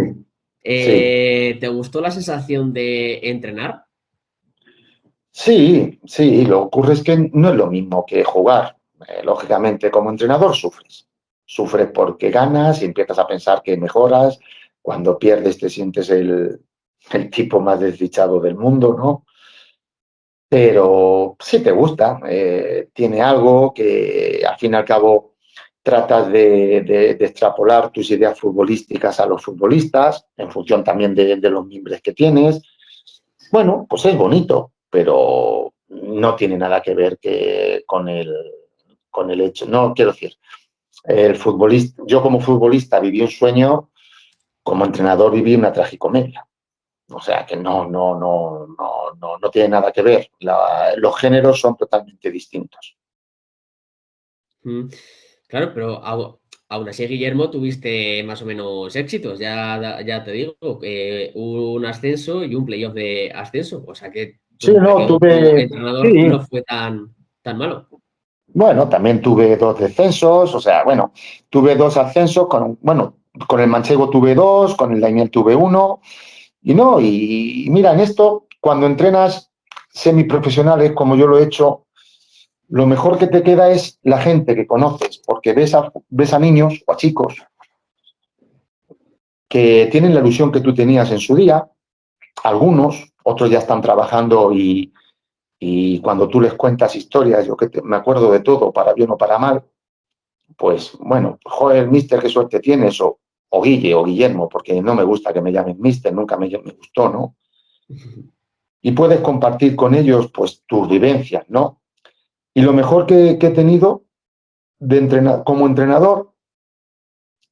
[SPEAKER 2] sí.
[SPEAKER 1] ¿Te gustó la sensación de entrenar?
[SPEAKER 2] Sí, sí, lo que ocurre es que no es lo mismo que jugar. Lógicamente, como entrenador sufres. Sufres porque ganas y empiezas a pensar que mejoras. Cuando pierdes te sientes el tipo más desdichado del mundo, ¿no? Pero sí te gusta, tiene algo que al fin y al cabo tratas de extrapolar tus ideas futbolísticas a los futbolistas, en función también de los miembros que tienes. Bueno, pues es bonito, pero no tiene nada que ver con el hecho. No, quiero decir, yo como futbolista viví un sueño, como entrenador viví una tragicomedia. O sea que no tiene nada que ver. Los géneros son totalmente distintos.
[SPEAKER 1] Mm. Claro, pero aún así, Guillermo, tuviste más o menos éxitos. Ya te digo, un ascenso y un playoff de ascenso. O sea que
[SPEAKER 2] Sí,
[SPEAKER 1] tu
[SPEAKER 2] no,
[SPEAKER 1] periodo como
[SPEAKER 2] tuve,
[SPEAKER 1] entrenador
[SPEAKER 2] sí,
[SPEAKER 1] no fue tan malo.
[SPEAKER 2] bueno, también tuve 2 descensos, o sea, bueno, tuve 2 ascensos, con el Manchego tuve 2, con el Daimiel tuve 1, y no, y mira, en esto, cuando entrenas semiprofesionales, como yo lo he hecho, lo mejor que te queda es la gente que conoces, porque ves a niños o a chicos que tienen la ilusión que tú tenías en su día, algunos, otros ya están trabajando y cuando tú les cuentas historias, yo me acuerdo de todo, para bien o para mal, pues bueno, joder, mister, qué suerte tienes, o Guille o Guillermo, porque no me gusta que me llamen mister, nunca me gustó, ¿no? Y puedes compartir con ellos pues tus vivencias, ¿no? Y lo mejor que he tenido como entrenador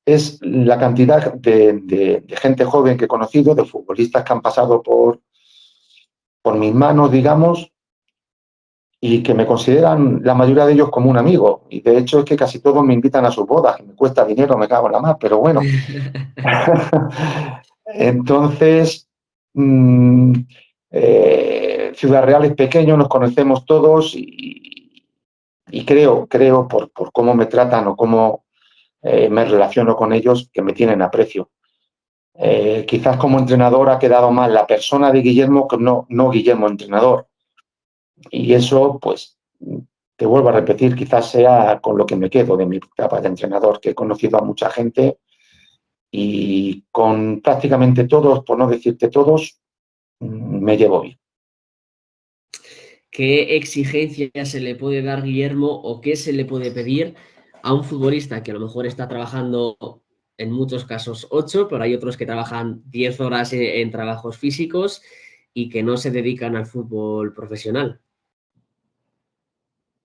[SPEAKER 2] es la cantidad de gente joven que he conocido, de futbolistas que han pasado por mis manos, digamos, y que me consideran la mayoría de ellos como un amigo. Y de hecho es que casi todos me invitan a sus bodas, que me cuesta dinero, me cago en la más, pero bueno. Entonces, mmm, Ciudad Real es pequeño, nos conocemos todos y creo por cómo me tratan o cómo me relaciono con ellos, que me tienen aprecio. Quizás como entrenador ha quedado mal la persona de Guillermo, que no Guillermo entrenador. Y eso, pues, te vuelvo a repetir, quizás sea con lo que me quedo de mi etapa de entrenador, que he conocido a mucha gente y con prácticamente todos, por no decirte todos, me llevo bien.
[SPEAKER 1] ¿Qué exigencia se le puede dar, Guillermo, o qué se le puede pedir a un futbolista que a lo mejor está trabajando en muchos casos 8, pero hay otros que trabajan 10 horas en trabajos físicos y que no se dedican al fútbol profesional?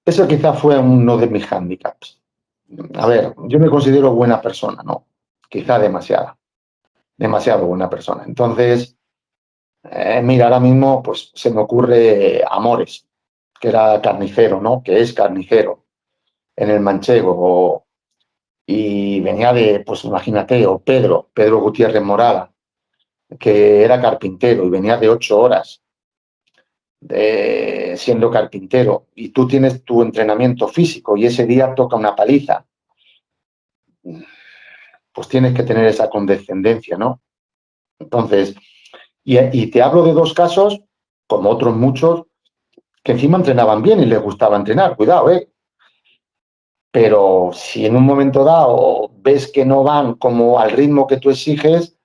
[SPEAKER 2] Eso quizás fue uno de mis hándicaps. A ver, yo me considero buena persona, ¿no? Quizá demasiado buena persona. Entonces, mira, ahora mismo pues se me ocurre Amores, que era carnicero, ¿no? Que es carnicero en el Manchego, y venía de, pues imagínate, o Pedro Gutiérrez Morada, que era carpintero y venía de 8 horas siendo carpintero, y tú tienes tu entrenamiento físico y ese día toca una paliza, pues tienes que tener esa condescendencia, ¿no? Entonces, y te hablo de dos casos, como otros muchos, que encima entrenaban bien y les gustaba entrenar, cuidado, ¿eh? Pero si en un momento dado ves que no van como al ritmo que tú exiges,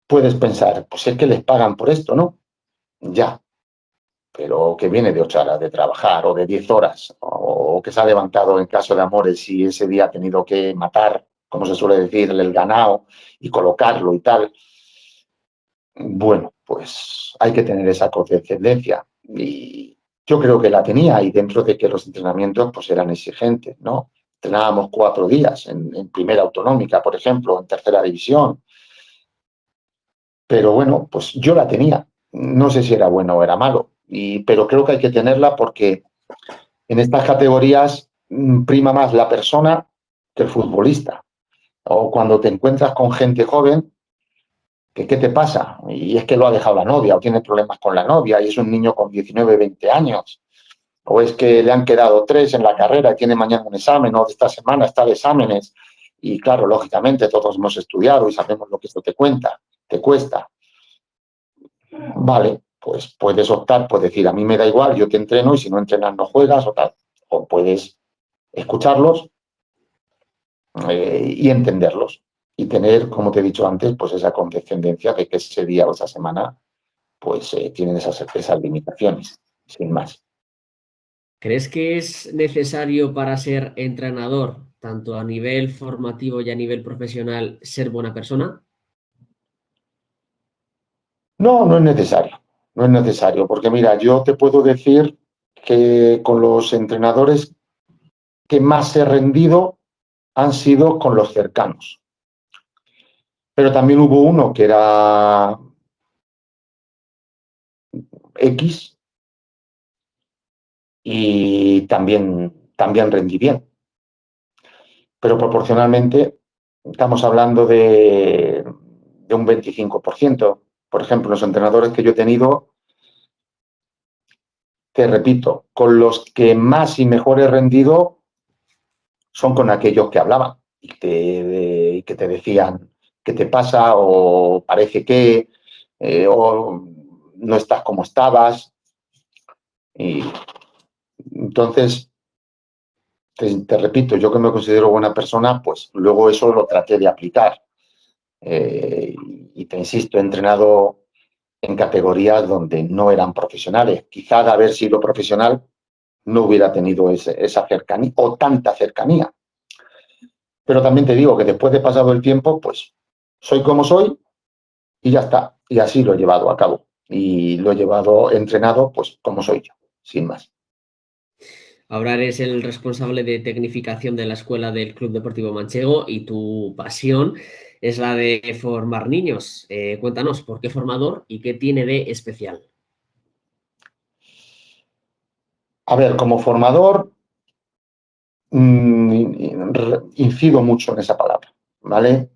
[SPEAKER 2] puedes pensar, pues es que les pagan por esto, ¿no? Ya, pero que viene de 8 horas de trabajar o de 10 horas, o que se ha levantado en caso de Amores y ese día ha tenido que matar, como se suele decir, el ganado y colocarlo y tal. Bueno, pues hay que tener esa condescendencia y yo creo que la tenía, y dentro de que los entrenamientos pues eran exigentes, ¿no? Entrenábamos 4 días en primera autonómica, por ejemplo, en tercera división, pero bueno, pues yo la tenía. No sé si era bueno o era malo, pero creo que hay que tenerla porque en estas categorías prima más la persona que el futbolista. O cuando te encuentras con gente joven, que ¿qué te pasa? Y es que lo ha dejado la novia o tiene problemas con la novia y es un niño con 19, 20 años. O es que le han quedado 3 en la carrera y tiene mañana un examen, o esta semana está de exámenes. Y claro, lógicamente todos hemos estudiado y sabemos lo que esto te cuesta. Vale, pues puedes optar, puedes decir, a mí me da igual, yo te entreno y si no entrenas no juegas o tal. O puedes escucharlos y entenderlos y tener, como te he dicho antes, pues esa condescendencia de que ese día o esa semana pues tienen esas limitaciones, sin más.
[SPEAKER 1] ¿Crees que es necesario para ser entrenador, tanto a nivel formativo y a nivel profesional, ser buena persona?
[SPEAKER 2] No, no es necesario, no es necesario, porque mira, yo te puedo decir que con los entrenadores que más he rendido han sido con los cercanos. Pero también hubo uno que era X y también rendí bien. Pero proporcionalmente estamos hablando de un 25%. Por ejemplo, los entrenadores que yo he tenido, te repito, con los que más y mejor he rendido son con aquellos que hablaban y que te decían qué te pasa o parece que o no estás como estabas. Y entonces, te repito, yo que me considero buena persona, pues luego eso lo traté de aplicar. y te insisto, he entrenado en categorías donde no eran profesionales. Quizá de haber sido profesional no hubiera tenido esa cercanía o tanta cercanía. Pero también te digo que después de pasado el tiempo, pues soy como soy y ya está. Y así lo he llevado a cabo. Y lo he llevado entrenado, pues como soy yo, sin más.
[SPEAKER 1] Ahora eres el responsable de tecnificación de la escuela del Club Deportivo Manchego y tu pasión es la de formar niños. Cuéntanos, ¿por qué formador y qué tiene de especial?
[SPEAKER 2] A ver, como formador, incido mucho en esa palabra, ¿vale?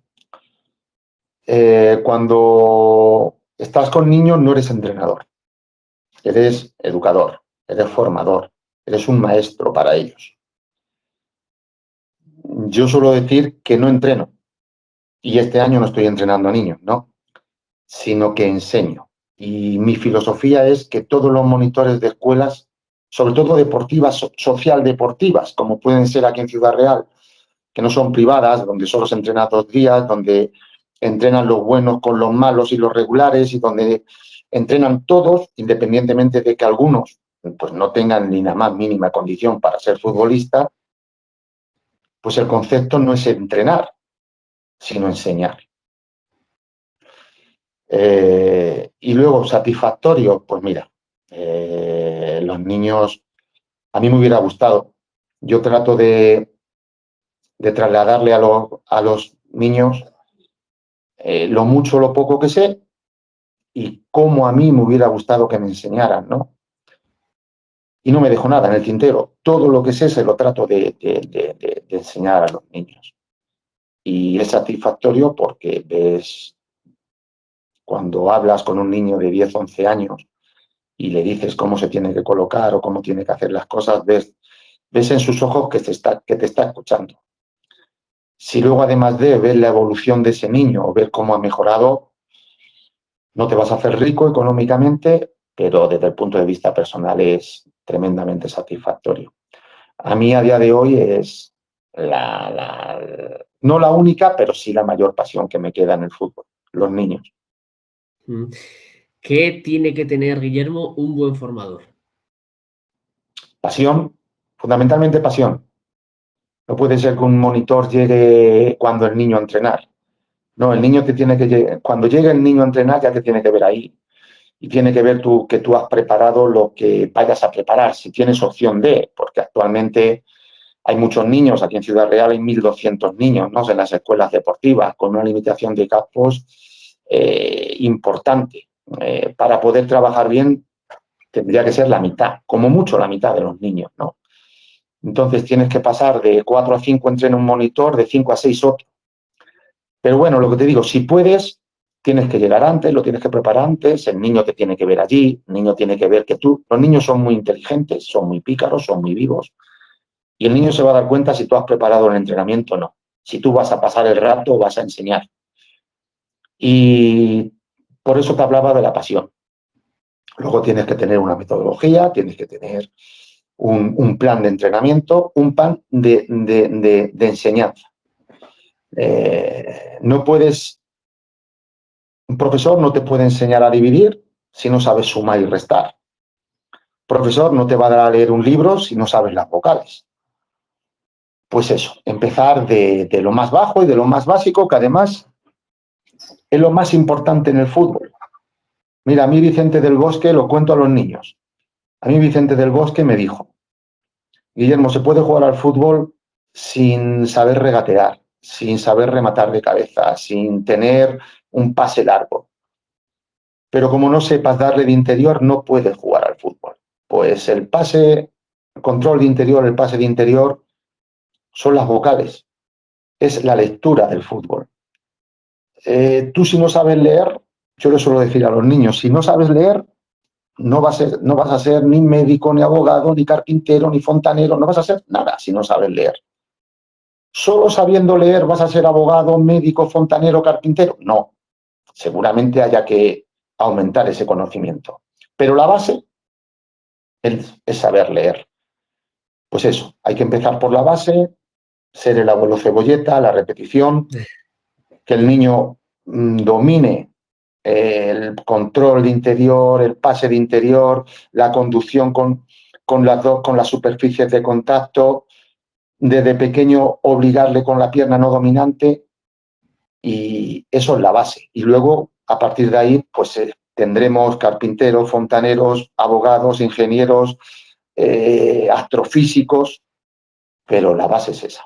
[SPEAKER 2] Cuando estás con niños no eres entrenador, eres educador, eres formador, eres un maestro para ellos. Yo suelo decir que no entreno, y este año no estoy entrenando a niños, ¿no? Sino que enseño. Y mi filosofía es que todos los monitores de escuelas, sobre todo deportivas, social deportivas, como pueden ser aquí en Ciudad Real, que no son privadas, donde solo se entrena 2 días, donde entrenan los buenos con los malos y los regulares y donde entrenan todos, independientemente de que algunos pues no tengan ni la más mínima condición para ser futbolista, pues el concepto no es entrenar, sino enseñar. Y luego, satisfactorio, pues mira, los niños, a mí me hubiera gustado. Yo trato de trasladarle a los niños lo mucho o lo poco que sé y cómo a mí me hubiera gustado que me enseñaran, ¿no? Y no me dejo nada en el tintero. Todo lo que sé se lo trato de enseñar a los niños. Y es satisfactorio porque ves, cuando hablas con un niño de 10 11 años y le dices cómo se tiene que colocar o cómo tiene que hacer las cosas, ves en sus ojos que te está escuchando. Si luego, además de ver la evolución de ese niño o ver cómo ha mejorado, no te vas a hacer rico económicamente, pero desde el punto de vista personal es tremendamente satisfactorio. A mí a día de hoy es no la única, pero sí la mayor pasión que me queda en el fútbol, los niños.
[SPEAKER 1] Mm. ¿Qué tiene que tener, Guillermo, un buen formador?
[SPEAKER 2] Pasión, fundamentalmente pasión. No puede ser que un monitor llegue cuando el niño a entrenar. No, el niño te tiene que llegar, cuando llega el niño a entrenar ya te tiene que ver ahí. Y tiene que ver que tú has preparado lo que vayas a preparar, si tienes opción de, porque actualmente hay muchos niños, aquí en Ciudad Real hay 1.200 niños, ¿no?, en las escuelas deportivas, con una limitación de campos importante. Para poder trabajar bien tendría que ser la mitad, como mucho la mitad de los niños, ¿no? Entonces tienes que pasar de 4 a 5 entrena un monitor, de 5 a 6 otro. Pero bueno, lo que te digo, si puedes, tienes que llegar antes, lo tienes que preparar antes, el niño te tiene que ver allí, el niño tiene que ver que tú, los niños son muy inteligentes, son muy pícaros, son muy vivos, y el niño se va a dar cuenta si tú has preparado el entrenamiento o no. Si tú vas a pasar el rato, vas a enseñar. Y por eso te hablaba de la pasión. Luego tienes que tener una metodología, tienes que tener un plan de entrenamiento, un plan de enseñanza. No puedes, un profesor no te puede enseñar a dividir si no sabes sumar y restar. Un profesor no te va a dar a leer un libro si no sabes las vocales. Pues eso, empezar de lo más bajo y de lo más básico, que además es lo más importante en el fútbol. Mira, a mí Vicente del Bosque, lo cuento a los niños, a mí Vicente del Bosque me dijo: Guillermo, se puede jugar al fútbol sin saber regatear, sin saber rematar de cabeza, sin tener un pase largo. Pero como no sepas darle de interior, no puedes jugar al fútbol. Pues el pase, el control de interior, el pase de interior, son las vocales, es la lectura del fútbol. Tú, si no sabes leer, yo le suelo decir a los niños, si no sabes leer, no vas a ser ni médico, ni abogado, ni carpintero, ni fontanero, no vas a ser nada si no sabes leer. ¿Solo sabiendo leer vas a ser abogado, médico, fontanero, carpintero? No, seguramente haya que aumentar ese conocimiento. Pero la base es saber leer. Pues eso, hay que empezar por la base, ser el abuelo cebolleta, la repetición, que el niño domine el control de interior, el pase de interior, la conducción con las superficies de contacto, desde pequeño obligarle con la pierna no dominante, y eso es la base. Y luego, a partir de ahí, pues tendremos carpinteros, fontaneros, abogados, ingenieros, astrofísicos, pero la base es esa.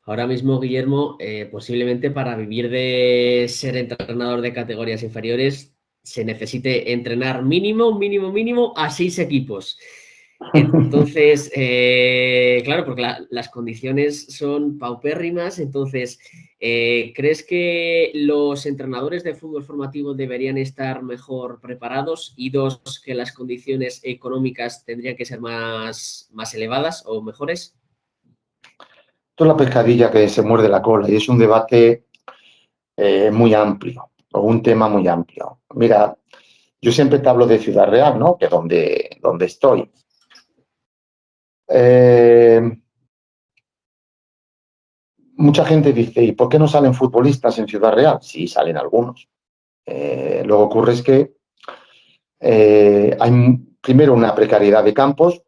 [SPEAKER 1] Ahora mismo, Guillermo, posiblemente para vivir de ser entrenador de categorías inferiores se necesite entrenar mínimo a 6 equipos. Entonces, claro, porque las condiciones son paupérrimas. Entonces, ¿crees que los entrenadores de fútbol formativo deberían estar mejor preparados? Y dos, que las condiciones económicas tendrían que ser más elevadas o mejores.
[SPEAKER 2] Esto es la pescadilla que se muerde la cola y es un debate muy amplio, o un tema muy amplio. Mira, yo siempre te hablo de Ciudad Real, ¿no? Que es donde estoy. Mucha gente dice, ¿y por qué no salen futbolistas en Ciudad Real? Sí, salen algunos. Lo que ocurre es que hay primero una precariedad de campos,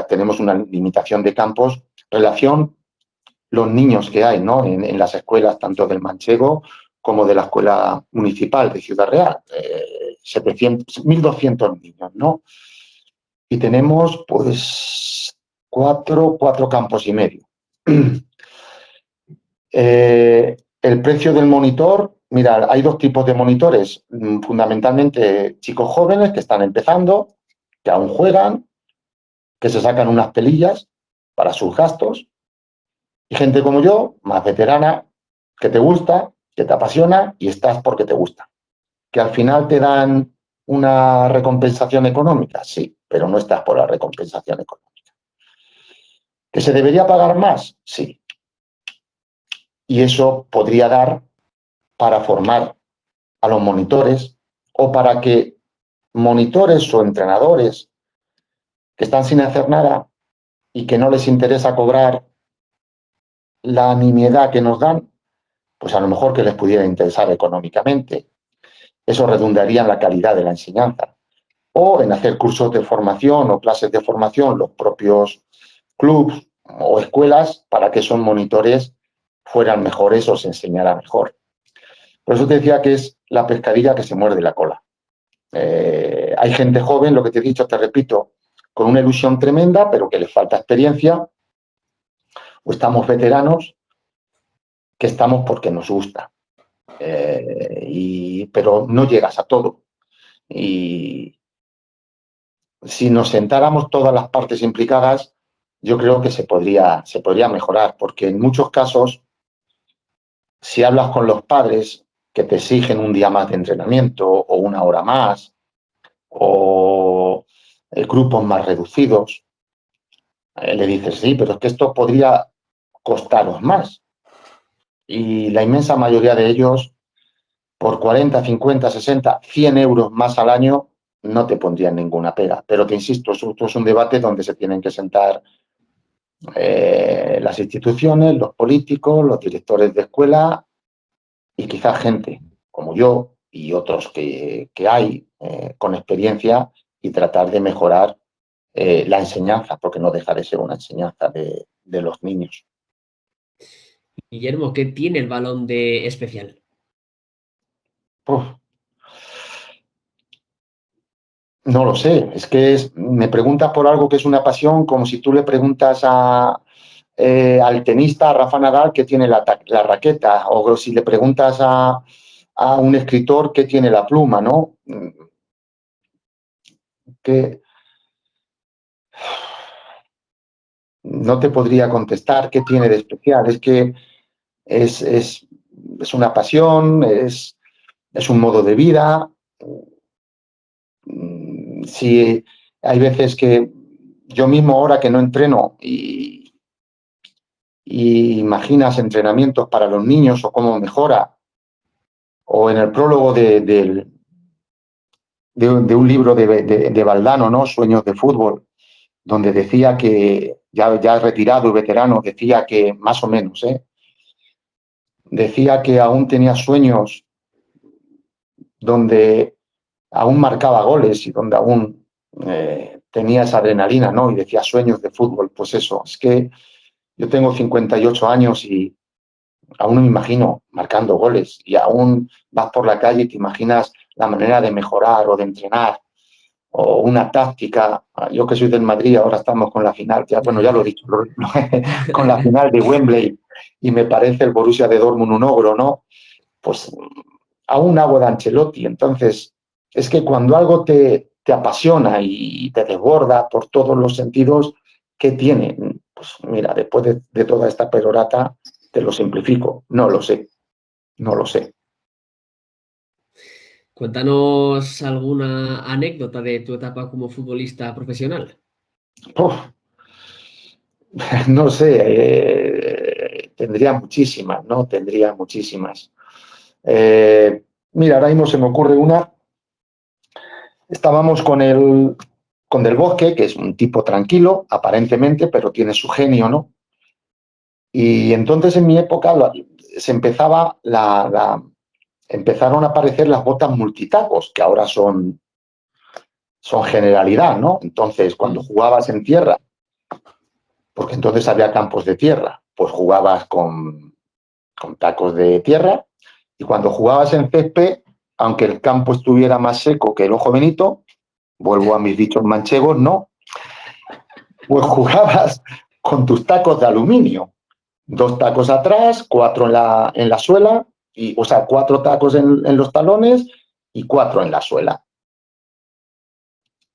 [SPEAKER 2] tenemos una limitación de campos, relación los niños que hay, ¿no? En las escuelas, tanto del Manchego como de la escuela municipal de Ciudad Real. 1.200 niños, ¿no? Y tenemos, pues, cuatro campos y medio. El precio del monitor, mira, hay dos tipos de monitores, fundamentalmente chicos jóvenes que están empezando, que aún juegan, que se sacan unas pelillas para sus gastos, y gente como yo, más veterana, que te gusta, que te apasiona y estás porque te gusta. Que al final te dan una recompensación económica, sí, pero no estás por la recompensación económica. ¿Que se debería pagar más? Sí. Y eso podría dar para formar a los monitores o para que monitores o entrenadores que están sin hacer nada y que no les interesa cobrar la nimiedad que nos dan, pues a lo mejor que les pudiera interesar económicamente. Eso redundaría en la calidad de la enseñanza. O en hacer cursos de formación o clases de formación, los propios clubs o escuelas, para que esos monitores fueran mejores o se enseñara mejor. Por eso te decía que es la pescadilla que se muerde la cola. Hay gente joven, lo que te he dicho, te repito, con una ilusión tremenda, pero que les falta experiencia, o estamos veteranos que estamos porque nos gusta. Pero no llegas a todo. Y si nos sentáramos todas las partes implicadas, yo creo que se podría mejorar, porque en muchos casos, si hablas con los padres que te exigen un día más de entrenamiento o una hora más, o grupos más reducidos, le dices, sí, pero es que esto podría costaros más. Y la inmensa mayoría de ellos, por 40, 50, 60, 100 euros más al año, no te pondrían ninguna pega. Pero te insisto, esto es un debate donde se tienen que sentar las instituciones, los políticos, los directores de escuela y quizás gente como yo y otros que hay con experiencia, y tratar de mejorar la enseñanza, porque no deja de ser una enseñanza de los niños.
[SPEAKER 1] Guillermo, ¿qué tiene el balón de especial?
[SPEAKER 2] Uf, no lo sé, es que me preguntas por algo que es una pasión, como si tú le preguntas al tenista, a Rafa Nadal, qué tiene la raqueta, o si le preguntas a un escritor qué tiene la pluma, ¿no? Que no te podría contestar qué tiene de especial, es que es una pasión, es un modo de vida. Si hay veces que yo mismo ahora que no entreno y imaginas entrenamientos para los niños o cómo mejora, o en el prólogo de un libro de Valdano, ¿no? Sueños de fútbol, donde decía que, ya retirado y veterano, decía que más o menos, decía que aún tenía sueños donde aún marcaba goles y donde aún tenía esa adrenalina, ¿no? Y decía sueños de fútbol. Pues eso, es que yo tengo 58 años y aún no me imagino marcando goles, y aún vas por la calle y te imaginas la manera de mejorar o de entrenar o una táctica. Yo que soy del Madrid, ahora estamos con la final, ya lo he dicho, con la final de Wembley, y me parece el Borussia de Dortmund un ogro, ¿no? Pues aún hago de Ancelotti. Entonces, es que cuando algo te apasiona y te desborda por todos los sentidos, ¿qué tiene? Pues mira, después de toda esta perorata, te lo simplifico. No lo sé.
[SPEAKER 1] Cuéntanos alguna anécdota de tu etapa como futbolista profesional.
[SPEAKER 2] Uf, no sé, tendría muchísimas, ¿no? Tendría muchísimas. Mira, ahora mismo se me ocurre una. Estábamos con Del Bosque, que es un tipo tranquilo, aparentemente, pero tiene su genio, ¿no? Y entonces en mi época empezaron a aparecer las botas multitacos, que ahora son generalidad, ¿no? Entonces, cuando jugabas en tierra, porque entonces había campos de tierra, pues jugabas con tacos de tierra, y cuando jugabas en césped, aunque el campo estuviera más seco que el ojo benito, vuelvo a mis dichos manchegos, ¿no? Pues jugabas con tus tacos de aluminio. 2 tacos atrás, 4 en la suela, o sea, 4 tacos en los talones y 4 en la suela.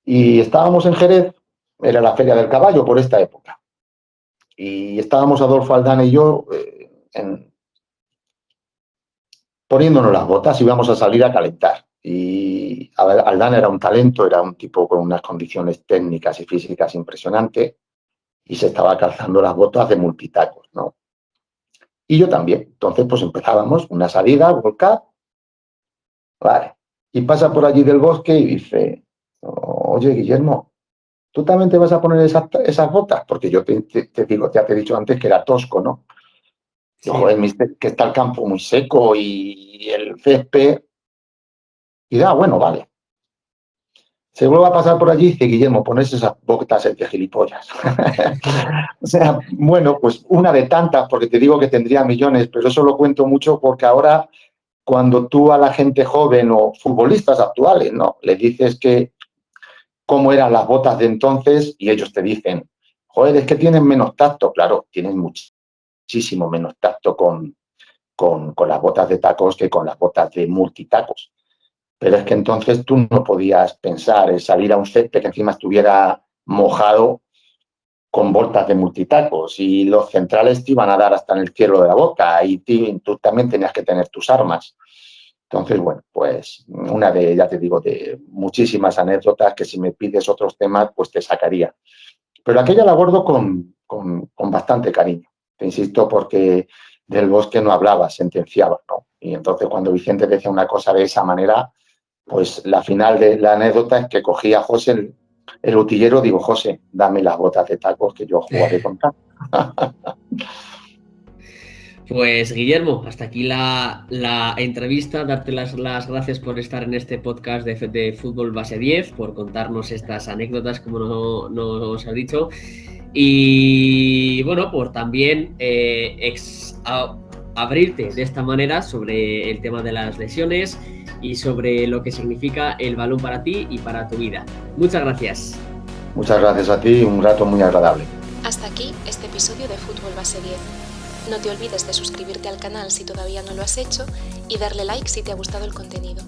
[SPEAKER 2] Y estábamos en Jerez, era la Feria del Caballo por esta época. Y estábamos Adolfo Aldana y yo poniéndonos las botas y íbamos a salir a calentar. Y Aldana era un talento, era un tipo con unas condiciones técnicas y físicas impresionantes, y se estaba calzando las botas de multitacos, ¿no? Y yo también. Entonces, pues empezábamos una salida, World Cup, vale. Y pasa por allí Del Bosque y dice, oye, Guillermo, ¿tú también te vas a poner esas botas? Porque yo te digo, ya te he dicho antes que era tosco, ¿no? Sí. Yo, joder, que está el campo muy seco y el césped. Y bueno, vale. Se vuelve a pasar por allí y dice, Guillermo, pones esas botas de gilipollas. O sea, bueno, pues una de tantas, porque te digo que tendría millones, pero eso lo cuento mucho porque ahora, cuando tú a la gente joven o futbolistas actuales, ¿no?, le dices que cómo eran las botas de entonces, y ellos te dicen, joder, es que tienen menos tacto. Claro, tienen muchísimo menos tacto con las botas de tacos que con las botas de multitacos. Pero es que entonces tú no podías pensar en salir a un césped que encima estuviera mojado con botas de multitacos, y los centrales te iban a dar hasta en el cielo de la boca, y tú también tenías que tener tus armas. Entonces, bueno, pues una ya te digo, de muchísimas anécdotas que si me pides otros temas, pues te sacaría. Pero aquella la guardo con bastante cariño, te insisto, porque Del Bosque no hablaba, sentenciaba, ¿no? Y entonces cuando Vicente decía una cosa de esa manera, pues la final de la anécdota es que cogí a José, el utillero, digo, José, dame las botas de tacos que yo jugaré con tacos.
[SPEAKER 1] Pues Guillermo, hasta aquí la entrevista. Darte las gracias por estar en este podcast de Fútbol Base 10, por contarnos estas anécdotas, como nos has dicho. Y bueno, por también abrirte de esta manera sobre el tema de las lesiones y sobre lo que significa el balón para ti y para tu vida. Muchas gracias.
[SPEAKER 2] Muchas gracias a ti, un rato muy agradable.
[SPEAKER 3] Hasta aquí este episodio de Fútbol Base 10. No te olvides de suscribirte al canal si todavía no lo has hecho y darle like si te ha gustado el contenido.